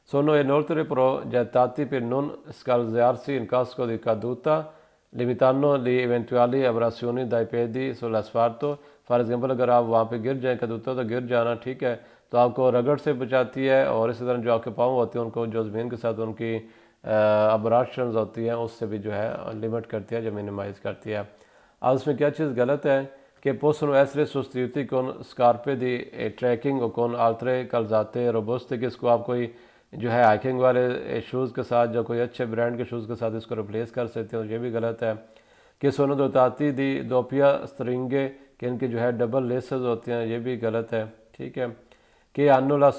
sono inoltre progettati per non scalzarsi in caso di caduta, limitando le eventuali abrasioni dai piedi sull'asfalto। For example अगर आप वहाँ पे गिर जाएँ, कदूता तो गिर जाना, ठीक है, तो आपको रगड़ से बचाती है, और इसी तरह जो आपके पाँव होते हैं उनको जो ज़मीन के साथ उनकी अब्राशंस होती हैं उससे भी जो है लिमिट करती है, जो मिनिमाइज़ करती है। अब उसमें क्या चीज़ गलत है कि possono essere sostituiti con scarpe di trekking o con altre calzate robuste, कि इसको आप कोई जो है हाइकिंग वाले शूज़ के साथ, जो कोई अच्छे ब्रांड के शूज़ के साथ इसको रिप्लेस कर सकते हैं, तो ये भी गलत है। कि सोनो दोताती दी दोपिया स्ट्रिंगे, कि इनके जो है डबल लेसेस होते हैं, ये भी गलत है, ठीक है। कि hanno la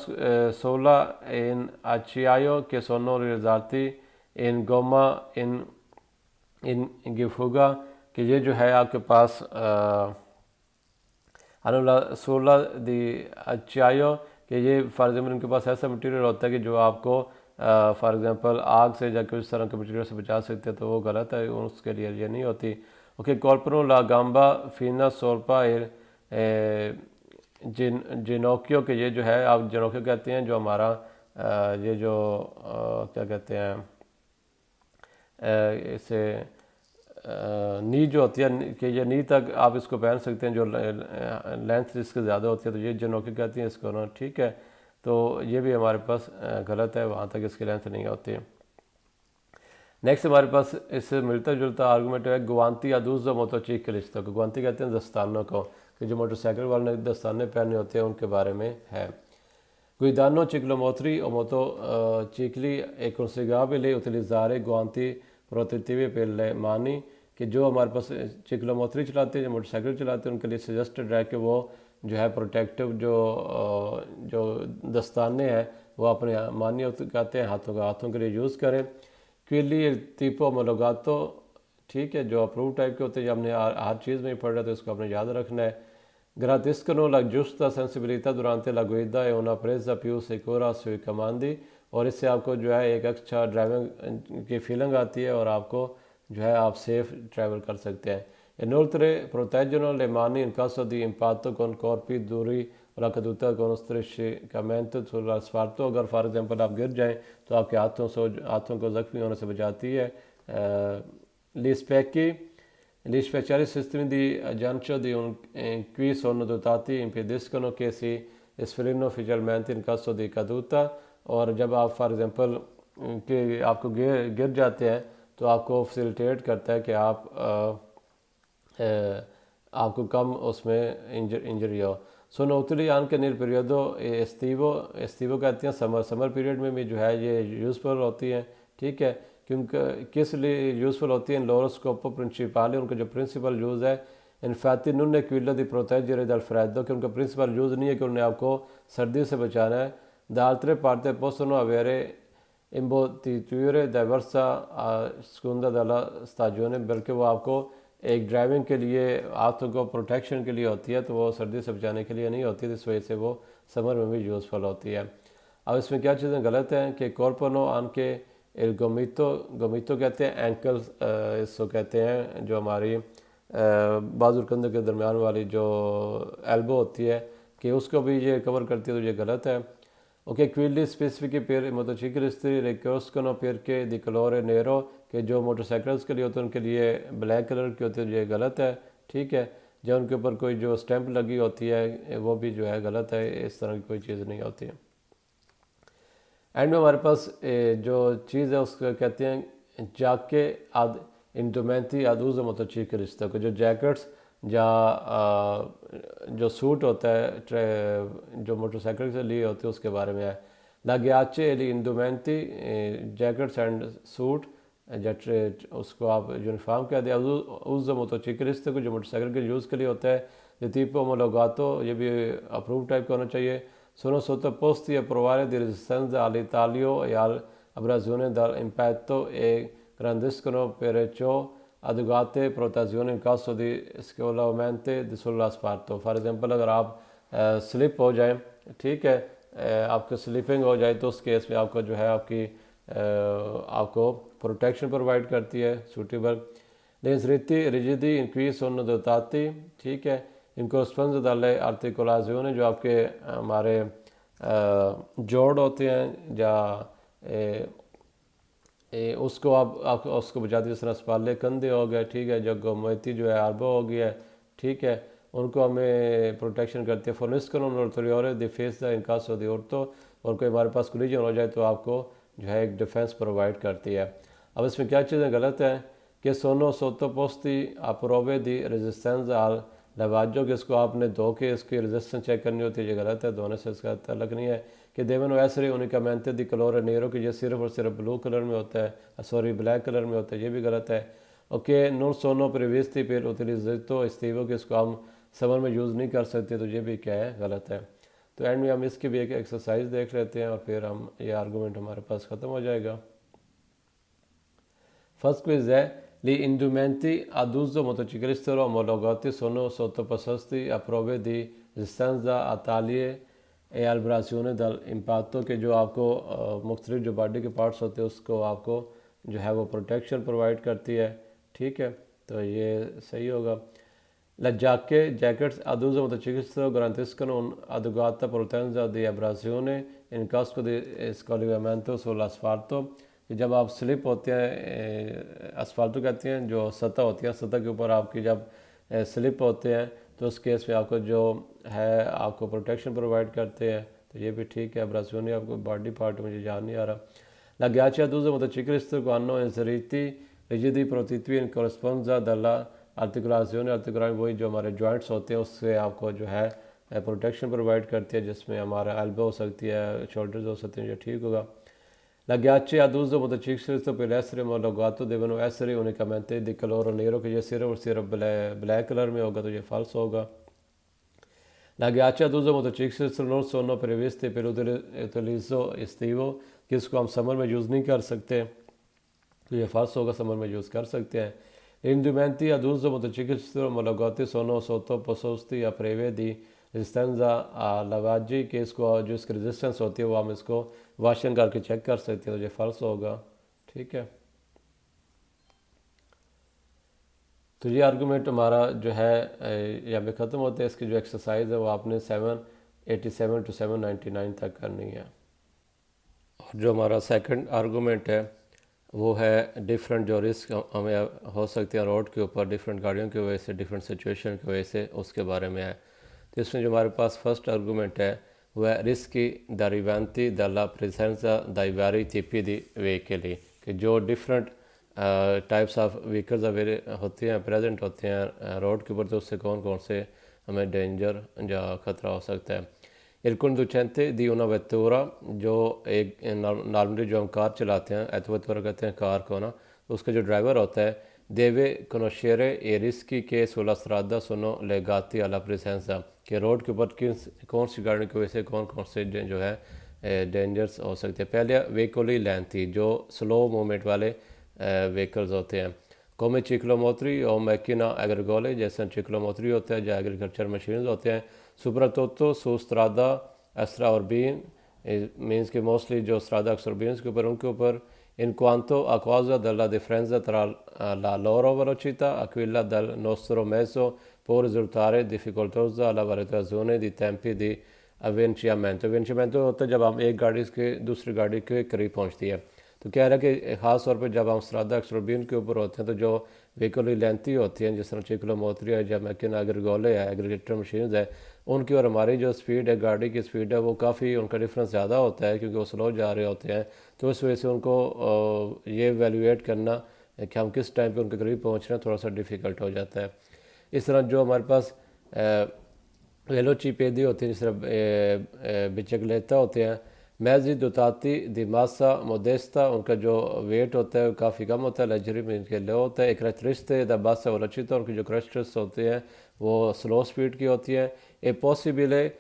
sola in acciaio che sono realizzati in gomma in गिफुगा, कि ये जो है आपके पास अनुला सोला दी acciaio, कि ये फॉर एग्जाम्पल इनके पास ऐसा मटेरियल होता है कि जो आपको फॉर एग्जांपल आग से या किस तरह के मटेरियल से बचा सकते हैं, तो वो गलत है, उसके लिए ये नहीं होती। ओके, कॉर्पोरो ला गाम्बा फीना सोल्पा जिनोकियो, के ये जो है आप जिनोकियो कहते हैं, जो हमारा ये जो क्या कहते हैं इसे नी जो होती है, कि ये नी तक आप इसको पहन सकते हैं, जो लेंथ इसके ज़्यादा होती है, तो ये जिनोकियो कहती हैं इसको ना, ठीक है। तो ये भी हमारे पास गलत है, वहाँ तक इसकी लेंथ नहीं होती है। नेक्स्ट हमारे पास इससे मिलता जुलता आर्गूमेंट है गुआंती अदूज़ मोटोचिकलिस्ट को। गुआंती कहते हैं दस्तानों को, कि जो मोटरसाइकिल वाले ने दस्ताने पहने होते हैं उनके बारे में है। गुइदानो चिक्लोमोत्री और मोटोचिकली e consigliabile utilizzare guanti protettivi per le mani, कि जो हमारे पास चिक्लोमोत्री चलाते हैं, जो मोटरसाइकिल चलाते हैं, उनके लिए सजेस्टेड है कि वो जो है प्रोटेक्टिव जो दस्ताने हैं वो अपने मानी कहते हैं हाथों के लिए यूज़ करें। क्विली tipo omologato, ठीक है, जो अप्रूव टाइप के होते हैं, हमने हर चीज़ में ही पढ़ रहा है तो इसको आपने याद रखना है। Gradiscono la giusta sensibilità durante la guida e una presa più sicura sui comandi, और इससे आपको जो है एक अच्छा ड्राइविंग की फीलिंग आती है और आपको जो है आप सेफ ट्रैवल कर सकते हैं। Inoltre proteggono le mani in caso di impatto con corpi duri और la caduta con strisciamento sull'asfalto, अगर फॉर एग्जांपल आप गिर जाएं तो आपके हाथों को ज़ख्मी होने से बचाती है। Gli speciali sistemi di aggancio qui sono dotati impediscono che si sfilino ufficialmente in caso di caduta, और जब आप फॉर एग्जांपल कि आपको गिर जाते हैं तो आपको फैसिलिटेट करता है कि आप आपको कम उसमें इंजरी हो। Sono utili anche nel periodo estivo कहते हैं, समर पीरियड में भी जो है ये यूज़फुल होती हैं, ठीक है। क्योंकि किस लिए यूज़फुल होती हैं? लोरोस्कोपो प्रिंसिपाली, उनका जो प्रिंसिपल यूज़ है, in fact non è quello di proteggere dal freddo, कि उनका प्रिंसिपल यूज़ नहीं है कि उन्हें आपको सर्दी से बचाना है। Da altre parte possono avere imbottiture diversa a seconda della stagione, बल्कि वो आपको एक ड्राइविंग के लिए, हाथों को प्रोटेक्शन के लिए होती है, तो वो सर्दी से बचाने के लिए नहीं होती, तो इस वजह से वो समर में भी यूज़फुल होती है। अब इसमें क्या चीज़ें गलत हैं कि कॉर्पोनो आन के गोमितो कहते हैं एंकल, इसको कहते हैं जो हमारी बाजू कंधे के दरमियान वाली जो एल्बो होती है, कि उसको भी ये कवर करती है, तो ये गलत है। ओके, क्विली स्पेसिफिक per motociclisti riconoscono perché di colore nero, कि जो मोटरसाइकिल्स के लिए होते हैं उनके लिए ब्लैक कलर की होती है, ये गलत है, ठीक है। जो उनके ऊपर कोई जो स्टैंप लगी होती है वो भी जो है गलत है, इस तरह की कोई चीज़ नहीं होती है। एंड में हमारे पास जो चीज़ है उसको कहते हैं जाके आद इंडोमेंटी आदूज मोटोचिक्लिस्टो को, जो जैकेट्स या जो सूट होता है जो मोटरसाइकिल से लिए होते हैं उसके बारे में है। लागियाचे इंडोमेंटी जैकेट्स एंड सूट, उसको आप यूनिफॉर्म कह दिया। उस मोटोचिक्लिस्ट को जो मोटरसाइकिल के यूज़ के लिए होता है, जो tipo omologato, ये भी अप्रूव टाइप का होना चाहिए। Sono sottoposti a provare di resistenza all'Italio e all'abrasione dall'impatto e grandiscono perciò adeguate protezioni in caso di scollamento sull'asfalto। For example अगर आप स्लिप हो जाए, ठीक है, आपको स्लिपिंग हो जाए, तो उस केस में आपको जो है आपको प्रोटेक्शन प्रोवाइड करती है सूटेबल। लेकिन रिजिडी इनक्वी सोनो दोताती, ठीक है, इनको स्पंज डाले आर्टिकुलाजियों, जो आपके हमारे जोड़ होते हैं या उसको आप उसको बजाती जिस तरह स्पाले कंधे हो गए, ठीक है, जो गोमती जो है आर्बो हो गया है, ठीक है, उनको हमें प्रोटेक्शन करती है। फोनिस्कन और defence in caso di urto, और कोई हमारे पास कोलिजन हो जाए तो आपको जो है एक डिफेंस प्रोवाइड करती है। अब इसमें क्या चीज़ें गलत हैं कि सोनो sottoposti a prove di resistenza al लवाजो, कि इसको आपने धो के इसकी रेजिस्टेंस चेक करनी होती है, ये गलत है, धोने से इसका तल्लक नहीं है। कि देवनो ऐसरी उनिकामेंटे दी कलोर नेरो, कि ये सिर्फ और सिर्फ ब्लू कलर में होता है, सॉरी ब्लैक कलर में होता है, ये भी गलत है। ओके, नॉन सोनो प्रीवियसली फिर उतलिजतो इस्तीवो, कि इसको हम समर में यूज़ नहीं कर सकते, तो ये भी क्या है, गलत है। तो एंड में हम इसकी भी एक एक्सरसाइज देख लेते हैं और फिर हम ये आर्गूमेंट हमारे पास ख़त्म हो जाएगा। फर्स्ट क्विज है, gli indumenti ad uso motociclistico omologati sono sottoposti a prove di resistenza a taglie e abrasione dall'impatto, के जो आपको मुख्तलिफ जो बॉडी के पार्ट्स होते हैं उसको आपको जो है वो प्रोटेक्शन प्रोवाइड करती है, ठीक है, तो ये सही होगा। La jackets ad uso motociclistico garantiscono un'adeguata protezione di abrasione in caso di scollamento sull'asfalto, कि जब आप स्लिप होते हैं, असफाल्टो कहते हैं, जो सतह होती है, सतह के ऊपर आपकी जब स्लिप होते हैं तो उस केस में आपको जो है आपको प्रोटेक्शन प्रोवाइड करते हैं, तो ये भी ठीक है। अब्रासियोनी आपको बॉडी पार्ट मुझे याद नहीं आ रहा। La ghiaccia d'uso motociclistico hanno inseriti rigidi protettivi in corrispondenza dell'articolazione articolare, वही जो हमारे जॉइंट्स होते हैं उससे आपको जो है प्रोटेक्शन प्रोवाइड करती है, जिसमें हमारा एल्बो हो सकती है, शोल्डर्स हो सकते हैं, जो ठीक होगा। La ghiaccia ad uso motociclistico per essere omologato devono essere unicamente di colore nero, कि ये सिर्फ और सिर्फ ब्लैक कलर में होगा, तो ये फॉल्स होगा। La ghiaccia ad uso motociclistico non sono previste per utilizzo estivo, कि इसको हम समर में यूज़ नहीं कर सकते, तो ये फॉल्स होगा, समर में यूज़ कर सकते हैं। Indumenti ad uso motociclistico omologati sono sottoposti a prove di रेजिस्टेंस लवाजी, के इसको जो इसकी रेजिस्टेंस होती है वो हम इसको वाशिंग करके चेक कर सकते हैं, तो ये फॉल्स होगा, ठीक है। तो ये आर्गूमेंट हमारा जो है यहाँ पे ख़त्म होता है। इसकी जो एक्सरसाइज है वो आपने 787 टू 799 तक करनी है। और जो हमारा सेकंड आर्गूमेंट है वो है डिफरेंट जो रिस्क हमें हो सकते हैं रोड के ऊपर डिफरेंट गाड़ियों की वजह से, डिफरेंट सिचुएशन की वजह से, उसके बारे में है। तो इसमें जो हमारे पास फर्स्ट आर्गूमेंट है वह रिस्की दरिवेंटी दला प्रेजेंसा दाइवारी टिपी दी व्हीकली, कि जो डिफरेंट टाइप्स ऑफ व्हीकल्स होते हैं प्रेजेंट होते हैं रोड के ऊपर, तो उससे कौन कौन से हमें डेंजर या ख़तरा हो सकता है। Il conducente di una vettura, जो एक नॉर्मली जो हम कार चलाते हैं vettura कहते हैं कार को ना, तो उसका जो ड्राइवर होता है deve conoscere i rischi che sulla strada sono legati alla presenza, कि रोड के ऊपर कौन सी गाड़ी की वजह से कौन कौन से जो है डेंजर्स हो सकते हैं। पहले व्हीकली लेंथी, जो स्लो मूवमेंट वाले व्हीकल्स होते हैं। come ciclomotri o macchina agricole, जैसे ciclomotri होते हैं जो एग्रीकल्चर मशीन होते हैं। soprattutto su strada extraurbane, means कि मोस्टली जो strada extraurbane के ऊपर उनके ऊपर in quanto a causa della differenza tra la loro velocità e quella del nostro mezzo può risultare difficoltosa la valutazione di tempi di avvicinamento। avvicinamento होता है जब हम एक गाड़ी के दूसरी गाड़ी के करीब पहुंचती है। तो कह रहा है कि ख़ास तौर पर जब हम स्ट्रादा एक्सट्रोबिन के ऊपर होते हैं तो जो व्हीकल लेंथी होती हैं, जिस तरह चिक्लोमोत्री है या मैकिना एग्रीगोले है एग्रीगेटर मशीन है, उनकी और हमारी जो स्पीड है गाड़ी की स्पीड है वो काफ़ी उनका डिफरेंस ज़्यादा होता है क्योंकि वो स्लो जा रहे होते हैं। तो इस वजह से उनको ये वैल्यूएट करना कि हम किस टाइम पे उनके करीब पहुंच रहे हैं थोड़ा सा डिफ़िकल्ट हो जाता है। इस तरह जो हमारे पास वेलोचिपेदी होती है, जिस तरह बिचकलेता होते हैं, मैजी दोताती दिमासा मोदेस्ता, उनका जो वेट होता है काफ़ी कम होता है, लग्जरी में इनके लो होता है। एक रेस्ट्रिस्ते दबासा और रचिता, उनकी जो क्रस्टर्स होते हैं वो स्लो स्पीड की होती है। ए पॉसिबले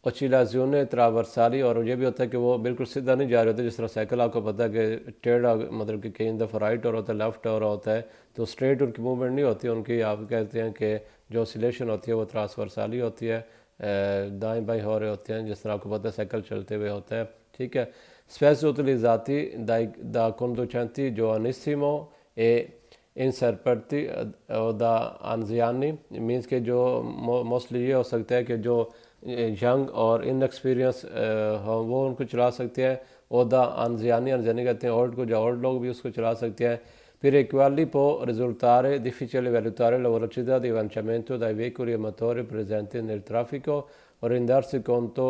ओचिलाजियोने ट्रावर्साली, और ये भी होता है कि वो बिल्कुल सीधा नहीं जा रहे होते, जिस तरह साइकिल आपको पता है कि टेढ़ा मतलब कि कई दफ़ा राइट और होता है लेफ्ट और होता है, तो स्ट्रेट उनकी मूवमेंट नहीं होती उनकी। आप कहते हैं कि जो ऑसिलेशन होती है वो ट्रांसवर्साली होती है, दाएं बाएं हो रहे होते हैं, जिस तरह आपको पता है साइकिल चलते हुए होता है। ठीक है। Space utilizzati da conducenti giovanissimo e inserperti o da anziani, means के जो मोस्टली ये हो सकता है कि जो यंग और इनएक्सपीरियंस हो वो उनको चला सकते हैं। और द anziani, anziani कहते हैं ओल्ड को, जो ओल्ड लोग भी उसको चला सकते हैं। Per i quali può risultare difficile valutare la velocità di avanzamento dai veicoli a motore presenti nel traffico o rendersi conto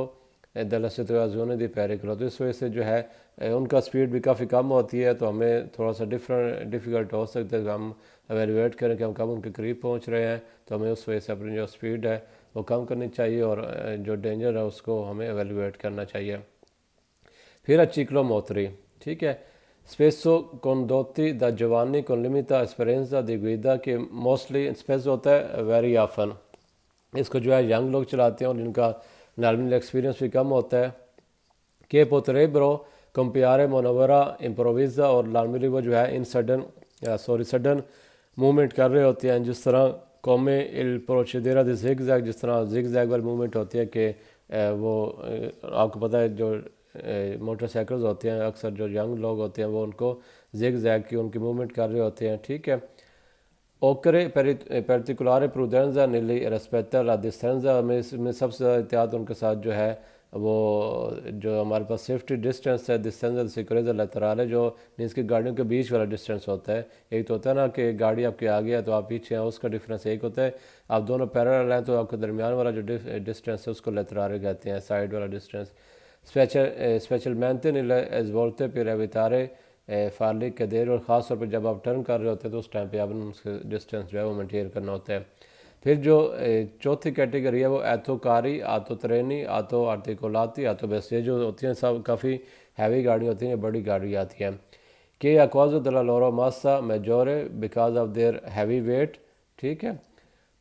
della situazione di pericolo। तो इस वजह से जो है उनका स्पीड भी काफ़ी कम होती है, तो हमें थोड़ा सा डिफ़िकल्ट हो सकता है कि हम एवेलुएट करें कि हम कब उनके करीब पहुंच रहे हैं। तो हमें उस वजह से अपनी जो स्पीड है वो कम करनी चाहिए और जो डेंजर है उसको हमें एवेलुएट करना चाहिए। फिर ciclomotori, ठीक है। spesso condotti da giovani con limitata esperienza di guida, che mostly spesso होता है वेरी ऑफन, इसको जो है यंग लोग चलाते हैं और जिनका नॉर्मल एक्सपीरियंस भी कम होता है। che potrebbero compiere manovra improvvisa, और नॉर्मली वो जो है इन सडन मूवमेंट कर रहे होते हैं, जिस तरह come il procedere di zigzag, जिस तरह zigzag वाली मूवमेंट होती है कि वो आपको पता है जो मोटरसाइकिल्स होते हैं अक्सर जो यंग लोग होते हैं वो उनको जिग जैग की उनकी मूवमेंट कर रहे होते हैं। ठीक है। ओकरे पर्टिकुलर प्रूडेंजा नीली रेस्पेक्टा ला डिस्टेंजा, में सबसे ज़्यादा एहतियात उनके साथ जो है वो जो हमारे पास सेफ्टी डिस्टेंस है, डिस्टेंस सिक्योरिटी लेतराल है, जो मीन्स की गाड़ियों के बीच वाला डिस्टेंस होता है। एक तो होता है ना कि गाड़ी आपके आगे है तो आप पीछे हैं, उसका डिफरेंस एक होता है। आप दोनों पैरेलल हैं तो आपके दरमियान वाला जो डिस्टेंस है उसको लेतरारे कहते हैं, साइड वाला distance. specialmente nelle svolte per evitare farli cadere, और ख़ास तौर पर जब आप टर्न कर रहे होते हैं तो उस टाइम पे आपने उसके डिस्टेंस जो है वो मेंटेन करना होता है। फिर जो चौथी कैटेगरी है वो एथोकारी, आतो ट्रेनी, आतो आर्टिकुलाती, आतो बेस, ये जो होती हैं सब काफ़ी हैवी गाड़ी होती हैं, बड़ी गाड़ी आती हैं। कि अक्वाजो दला लोरो मासा मेजोरे because of their heavy weight. ठीक है।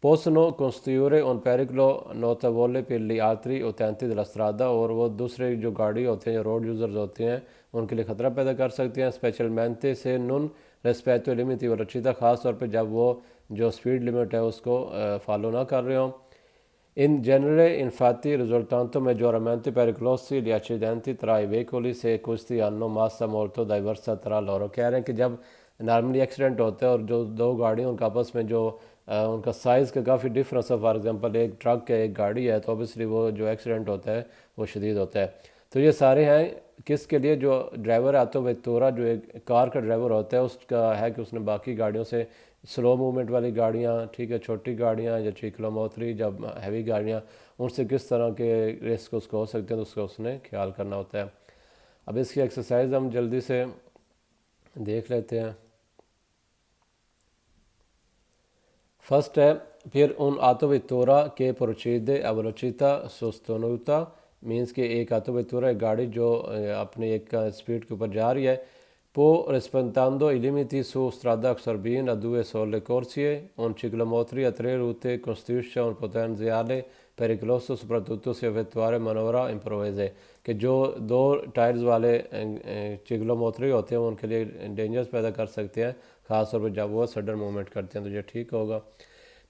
possono costituire un pericolo notevole per gli altri utenti della strada, और वो दूसरे जो गाड़ी होते हैं जो रोड यूज़र्स होते हैं उनके लिए ख़तरा पैदा कर सकते हैं। स्पेशलmente se non rispetto ai limiti velocità, ख़ास तौर पे जब वो जो स्पीड लिमिट है उसको फॉलो ना कर रहे हों। In genere, infatti, risultano maggiormente pericolosi gli accidenti tra i veicoli se questi hanno massa molto diversa tra loro। कह रहे हैं कि जब नॉर्मली एक्सीडेंट होता है और जो दो गाड़ियाँ उनका आपस में जो उनका साइज़ का काफ़ी डिफरेंस है, फॉर एग्जांपल एक ट्रक है एक गाड़ी है, तो ऑब्वियसली वो जो एक्सीडेंट होता है वो शदीद होता है। तो ये सारे हैं किसके लिए, जो ड्राइवर आतो वेक्टोरा जो एक कार का ड्राइवर होता है उसका है कि उसने बाकी गाड़ियों से स्लो मूवमेंट वाली गाड़ियाँ, ठीक है, छोटी गाड़ियाँ या चिक्लोमोत्री, जब हैवी गाड़ियाँ, उनसे किस तरह के रिस्क उसको हो सकते हैं तो उसका उसने ख्याल करना होता है। अब इसकी एक्सरसाइज हम जल्दी से देख लेते हैं। फर्स्ट है फिर उन autovettura che procede a velocità sostenuta, means कि एक autovettura एक गाड़ी जो अपनी एक स्पीड के ऊपर जा रही है, può rispettando i limiti su strada Xorbin a 2 sole corsie, un ciclomotori a 3 route costituisce un potenziale pericoloso soprattutto se effettuare manovra improvvise, कि जो 2 टायर्स वाले चिक्लोमोटरी होते हैं उनके लिए डेंजर्स पैदा कर सकते हैं, ख़ासतौर पर जब वो सडन मूवमेंट करते हैं, तो ये ठीक होगा।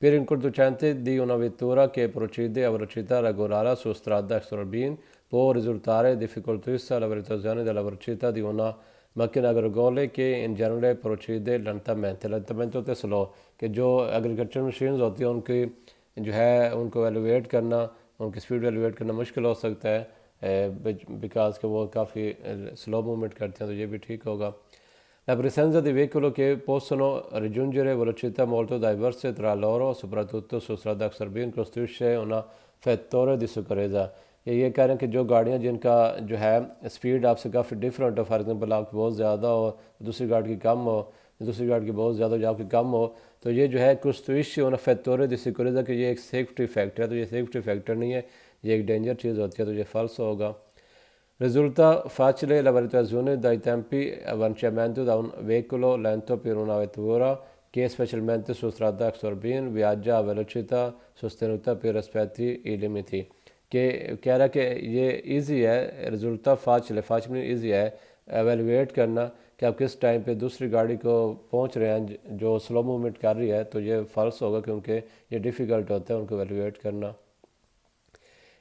Per inconducente di una vettura che procede a velocità regolare su strada Xorbin può risultare difficoltosa la valutazione della velocità di una macchina agricole che in genere procede lentamente होते slow, कि जो agriculture machines होती हैं उनकी जो है उनको elevate करना, उनकी स्पीड एलिवेट करना मुश्किल हो सकता है बिकॉज के वो काफ़ी स्लो मूवमेंट करते हैं, तो ये भी ठीक होगा। La presenza di veicoli che possono raggiungere velocità molto diverse tra loro, soprattutto su strada Xorbin, costituisce un fattore di sicurezza। ये कह रहे हैं कि जो गाड़ियाँ जिनका जो है स्पीड आपसे काफ़ी डिफरेंट हो, फॉर एग्जांपल आपकी बहुत ज़्यादा हो, दूसरी गाड़ी की कम हो, दूसरी गाड़ी की बहुत ज़्यादा हो, आपकी कम हो, तो ये जो है costituisce un fattore di sicurezza, कि ये एक सेफ्टी फैक्टर है, तो ये सेफ्टी फैक्टर नहीं है, ये एक डेंजर चीज़ होती है, तो ये फॉल्स होगा। Risulta facile la valutazione dai tempi avanzamento da un veicolo lento per una vettura che specialmente su strada Xorbin viaggia a velocità sostenuta per rispetti i limiti, कि कह रहा कि ये इजी है, रिजल्ट फाचिल फाचिल इजी है evaluate करना कि आप किस टाइम पे दूसरी गाड़ी को पहुंच रहे हैं जो स्लो मूवमेंट कर रही है, तो ये फॉल्स होगा क्योंकि ये डिफ़िकल्ट होता है उनको एवेलुएट करना।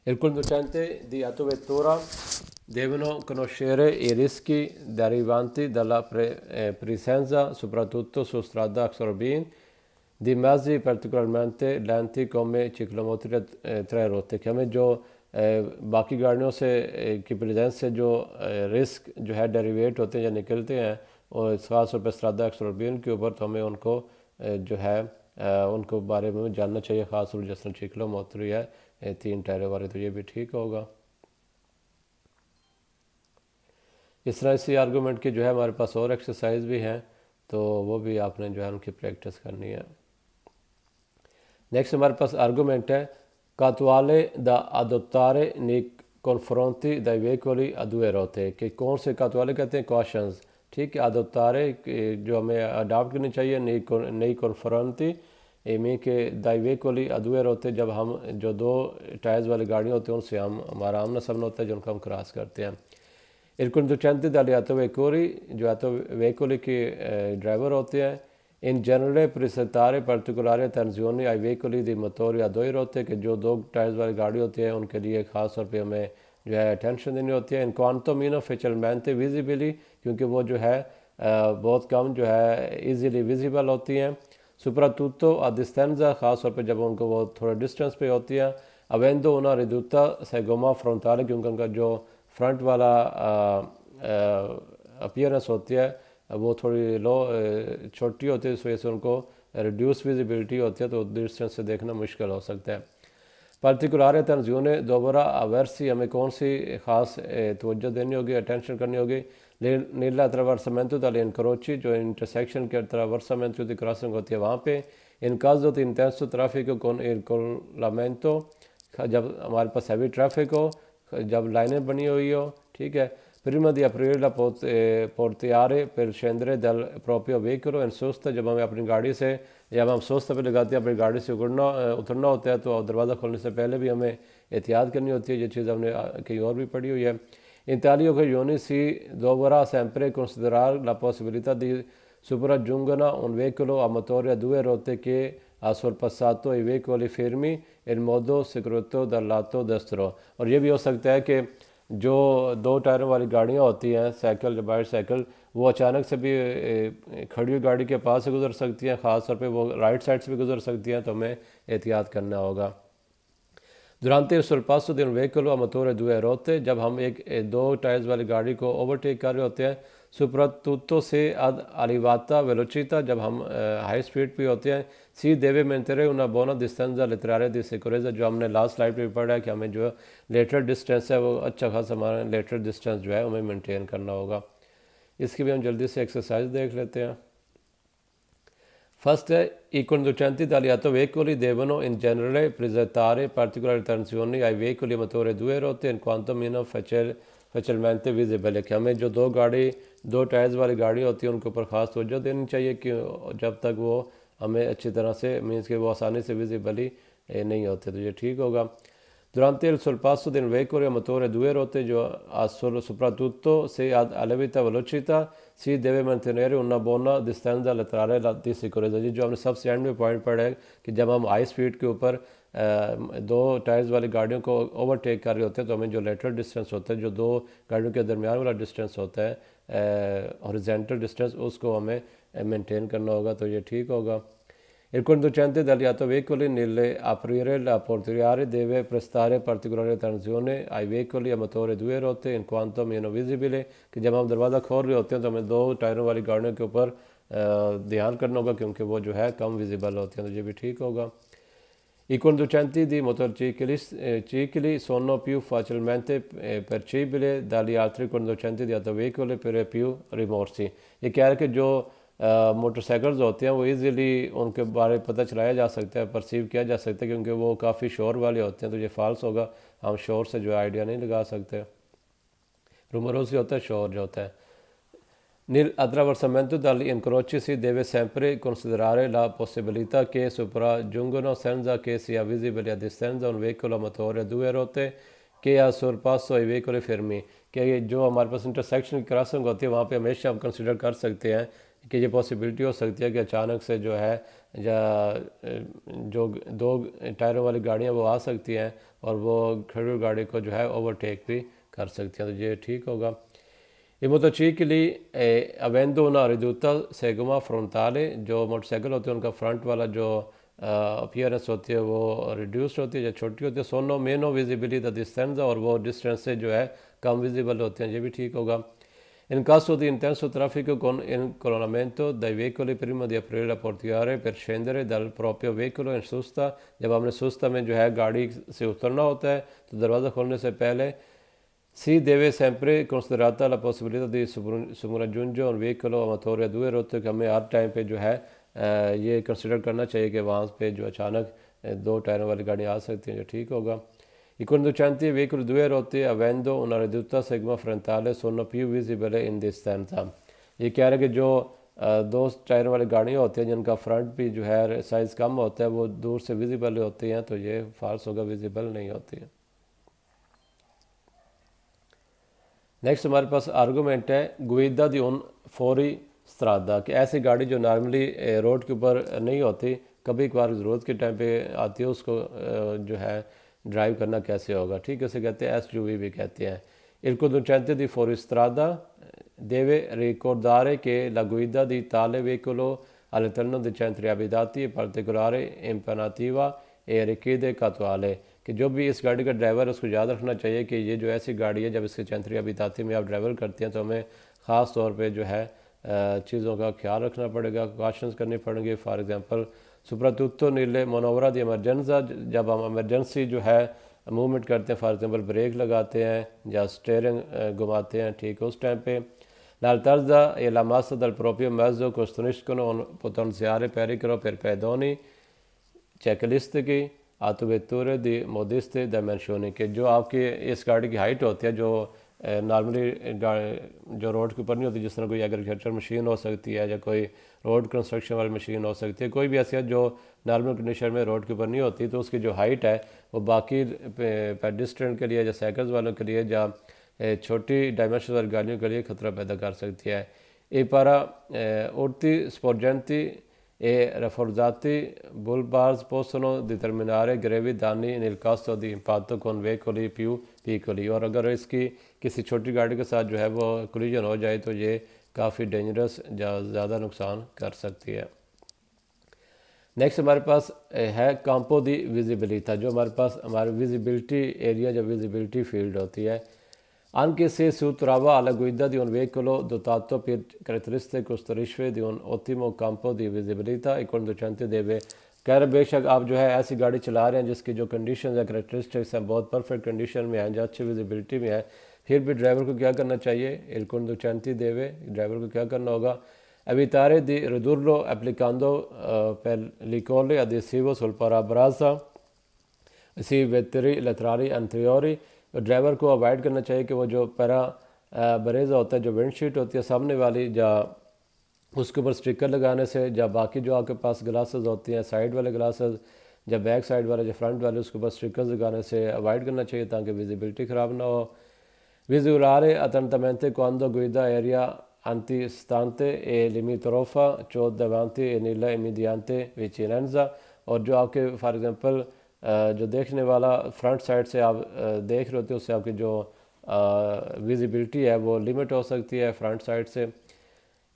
Il conducente di autovettura devono conoscere i rischi derivanti dalla presenza, soprattutto su strada Xorbin, di mezzi particolarmente lenti come ciclomotori a 3 rotte, कि हमें जो बाकी गाड़ियों से की प्रेजेंस से जो रिस्क जो है डेरिवेट होते हैं या निकलते हैं और ख़ास तौर पर स्ट्रादा एक्सोर्बिन के ऊपर, तो हमें उनको जो है उनको बारे में जानना चाहिए, ख़ास तौर पर जिस तरह चिक्लोमोटरी है 3 टायरों वाले, तो ये भी ठीक होगा। इस तरह इसी आर्गूमेंट की जो है हमारे पास और एक्सरसाइज भी हैं, तो वो भी आपने जो है उनकी प्रैक्टिस करनी है। नेक्स्ट हमारे पास आर्गूमेंट है कातवाले the अदोप्तारे nei confronti dai veicoli a 2 rotte, कि कौन से कातवाले कहते हैं कॉशंस, ठीक है। अदोप्तारे जो हमें अडाप्ट करनी चाहिए नई कॉन्फ्रंटी में के दाई वेकोली a 2 rotte, जब हम जो 2 टायर्स वाली गाड़ियाँ होती हैं उनसे हमारा आमना सामना होता है, जिनको हम क्रॉस करते हैं। Il conducente dagli autoveicoli, जो autoveicoli के ड्राइवर होते हैं, in genere prestare particolare attenzione ai veicoli di motori a 2 rotte, कि जो 2 टायर्स वाली गाड़ी होती है उनके लिए ख़ास तौर पे हमें जो है अटेंशन देनी होती है। in quanto meno facilmente visibili, क्योंकि वो जो है बहुत कम जो है easily visible होती हैं। soprattutto a distanza, ख़ास तौर पे जब उनको वो थोड़ा डिस्टेंस पे होती है। avendo una ridotta sagoma frontale, क्योंकि उनका जो फ्रंट वाला अपीयरेंस होती है वो थोड़ी लो छोटी होती है, इस वजह से उनको रिड्यूस विजिबिलिटी होती है, तो डिस्टेंस से देखना मुश्किल हो सकता है। पर्टिकुलर तंजीने दोबारा अवर्सी, हमें कौन सी ख़ास तवज्जो देनी होगी, अटेंशन करनी होगी। नीला अट्रावर्समेंटो दाले इनक्रोची, जो इंटरसेक्शन के अट्रावर्समेंटो दी क्रॉसिंग होती है वहाँ पे। इन caso di intenso traffico con il collamento, जब हमारे पास हैवी ट्रैफिक हो, जब लाइनें बनी हुई हो, ठीक है। prima di aprire la portiere per scendere dal proprio veicolo in sosta, जब हमें अपनी गाड़ी से जब हम सोस्ता पे लगाते हैं अपनी गाड़ी से उतरना होता है, तो दरवाज़ा खोलने से पहले भी हमें एहतियात करनी होती है। ये चीज़ हमने कहीं और भी पढ़ी हुई है। In tali occasioni si dovrà sempre considerare la possibilità di sopraggiungere un veicolo a motore a 2 rotte che ha sorpassato i veicoli fermi in modo segreto dal lato destro। और ये भी हो सकता है कि जो 2 टायरों वाली गाड़ियाँ होती हैं, साइकिल या बाईसाइकिल, वो अचानक से भी खड़ी हुई गाड़ी के पास से गुजर सकती हैं, ख़ास तौर पे वो राइट साइड से भी गुजर सकती हैं, तो हमें एहतियात करना होगा। Durante il sorpasso di un veicolo a motore 2 rotte, जब हम एक 2 टायर्स वाली गाड़ी को ओवरटेक कर रहे होते हैं, soprattutto se ad elevata velocità, जब हम हाई स्पीड पे होते हैं, si deve mantenere una buona distanza laterale di sicurezza, जो हमने लास्ट स्लाइड पे पढ़ा है कि हमें जो लेटरल डिस्टेंस है वो अच्छा खासा हमारा लेटरल डिस्टेंस जो है हमें मेंटेन करना होगा। इसकी भी हम जल्दी से एक्सरसाइज देख लेते हैं। First I conducenti dagli autoveicoli devono in genere presentare particolari attenzioni ai veicoli a motore due rotte in quanto meno facilmente visible है कि हमें जो दो टायर्स वाली गाड़ी होती है उनके ऊपर ख़ास तवज्जो देनी चाहिए कि जब तक वो हमें अच्छी तरह से मीन्स कि वो आसानी से विजिबली नहीं होते, तो ये ठीक होगा। Durante il sorpasso del veicolo a motore due rotte soprattutto se ad elevata velocità si deve mantenere una buona distanza laterale di sicurezza। जी जो हमने सबसे एंड में पॉइंट पढ़ा है कि जब हम हाई स्पीड के ऊपर दो टायर्स वाली गाड़ियों को ओवरटेक कर रहे होते हैं तो हमें जो लेटरल डिस्टेंस होता है, जो दो गाड़ियों के दरमियान वाला डिस्टेंस होता है हॉरिजॉन्टल डिस्टेंस, उसको हमें मेंटेन करना होगा, तो ये ठीक होगा। Il conducente degli autoveicoli nell'aprire la portiere deve prestare particolare attenzione ai veicoli a motore due rotte in quanto meno visibile, कि जब हम दरवाज़ा खोल रहे होते हैं तो हमें दो टायरों वाली गाड़ियों के ऊपर ध्यान करना होगा क्योंकि वो जो है कम विजिबल होती हैं, तो ये भी ठीक होगा। I conducenti di motorcicli sono più facilmente percepibili dagli altri conducenti di autoveicoli per più rimorsi। ये कह रहा है कि जो मोटरसाइकिल्स होते हैं वो इजीली उनके बारे में पता चलाया जा सकता है, परसीव किया जा सकता है क्योंकि वो काफ़ी शोर वाले होते हैं, तो ये फाल्स होगा। हम शोर से जो आइडिया नहीं लगा सकते। रूमरोसी होता है शोर जो होता है। Nell'attraversamento dagli incroci si deve sempre considerare la possibilità che sopraggiungono senza che sia visibile a distanza un veicolo a motore a due rotte che ha sorpasso ai veicoli fermi। कि जो हमारे पास इंटरसेक्शन की crossing होती है वहाँ पे हमेशा हम कंसिडर कर सकते हैं कि ये पॉसिबिलिटी हो सकती है कि अचानक से जो है या जो दो टायरों वाली गाड़ियाँ वो आ सकती हैं और वो खड़ी हुई गाड़ी को जो है ओवरटेक भी कर सकती हैं, तो ये ठीक होगा। I motocicli avendo una ridotta segoma frontale, जो मोटरसाइकिल होती है उनका फ्रंट वाला जो अपीयरेंस होती है वो रिड्यूस्ड होती है या छोटी होती है, sono meno visibili da distanza, और वो डिस्टेंस से जो है कम विजिबल होते हैं, ये भी ठीक होगा। In caso di intenso traffico con incolonnamento dai veicoli prima di aprire la portiere per scendere dal proprio veicolo in sosta, जब हमने सोस्ता में जो है गाड़ी से उतरना होता है तो दरवाज़ा खोलने से पहले Si deve sempre considerata la possibilità di sopraggiungere un veicolo a motore a due rotte, कि हमें हर टाइम पे जो है ये कंसिडर करना चाहिए कि वहाँ पे जो अचानक दो टायरों वाली गाड़ी आ सकती हैं, जो ठीक होगा। I conducenti veicoli due rotte avendo una ridotta segma frontale sono più visibili in distanza। ये कह रहे हैं कि जो दो टायरों वाली गाड़ियाँ होती हैं जिनका फ्रंट भी जो है साइज़ कम होता है वो दूर से विजिबल होती हैं, तो ये फाल्स होगा, विजिबल नहीं होती है। नेक्स्ट हमारे पास आर्गूमेंट है गुइदा दी उन फौरी स्त्रादा, कि ऐसी गाड़ी जो नॉर्मली रोड के ऊपर नहीं होती, कभी कभार ज़रूरत के टाइम पे आती है, उसको जो है ड्राइव करना कैसे होगा। ठीक है, उसे कहते हैं SUV भी कहते हैं। Il conducente di fuoristrada deve ricordare che la guida di tale veicolo all'interno dei centri abitati è particolare impegnativa e richiede cautela, कि जो भी इस गाड़ी का ड्राइवर है उसको याद रखना चाहिए कि ये जो ऐसी गाड़ी है जब इसके चंद्री अभिताती में आप ड्राइवर करते हैं तो हमें ख़ास तौर पे जो है चीज़ों का ख्याल रखना पड़ेगा, कॉशंस करनी पड़ेंगे। फॉर एग्जांपल सुप्रातुत्तो नीले मनोवरा दी इमरजेंसा, जब हम इमरजेंसी जो है मूवमेंट करते हैं, फॉर एग्जांपल ब्रेक लगाते हैं या स्टेयरिंग घुमाते हैं, ठीक है, उस टाइम पे l'altarza e la massa del proprio mezzo costruiscono un potenziale pericolo per pedoni ciclisti autovetture di modeste dimensioni, कि जो आपकी इस गाड़ी की हाइट होती है जो नॉर्मली जो रोड के ऊपर नहीं होती, जिस तरह कोई एग्रीकल्चर मशीन हो सकती है या कोई रोड कंस्ट्रक्शन वाली मशीन हो सकती है, कोई भी ऐसी है जो नॉर्मल कंडीशन में रोड के ऊपर नहीं होती, तो उसकी जो हाइट है वो बाकी पेडिस्ट्रियन के लिए या साइकिल्स वालों के लिए या छोटी डायमेंशन वाली गाड़ियों के लिए खतरा पैदा कर सकती है। E para urti sporgenti e rafforzati bulbars possono determinare gravi danni nel caso di impatto con veicoli più piccoli, और अगर इसकी किसी छोटी गाड़ी के साथ जो है वो कोलिजन हो जाए तो ये काफ़ी डेंजरस ज़्यादा नुकसान कर सकती है। नेक्स्ट हमारे पास है campo di visibilità, जो हमारे पास हमारी विजिबिलिटी एरिया या विजिबिलिटी फील्ड होती है। Anche se si trova alla guida di un veicolo dotato per caratteristiche costruisce di un ottimo campo di visibilità, il conducente deve, कह रहे बेशक आप जो है ऐसी गाड़ी चला रहे हैं जिसकी जो कंडीशन या करेक्टरिस्टिक्स हैं बहुत परफेक्ट कंडीशन में हैं, जो अच्छी विजिबिलिटी में है, फिर भी ड्राइवर को क्या करना चाहिए, il conducente deve, ड्राइवर को क्या करना होगा, evitare di ridurlo applicando pellicole adesivo sul parabrezza इसी वेतरी लतरारी अंतरियोरी ड्राइवर को अवॉइड करना चाहिए कि वो जो पैरा बरेज़ा होता है, जो विंडशीट होती है सामने वाली, या उसके ऊपर स्टिकर लगाने से, या बाकी जो आपके पास ग्लासेस होती हैं साइड वाले ग्लासेस, या बैक साइड वाले, जो फ्रंट वाले, उसके ऊपर स्टिकर्स लगाने से अवॉइड करना चाहिए ताकि विजिबिलिटी ख़राब ना हो। Visualare attentamente quando guida aerea antistante e limitrofa ciò davanti e nella immediate vicinanza। और जो आपके फॉर एग्जांपल जो देखने वाला फ्रंट साइड से आप देख रहे होते हैं, उससे आपकी जो विजिबिलिटी है वो लिमिट हो सकती है फ्रंट साइड से।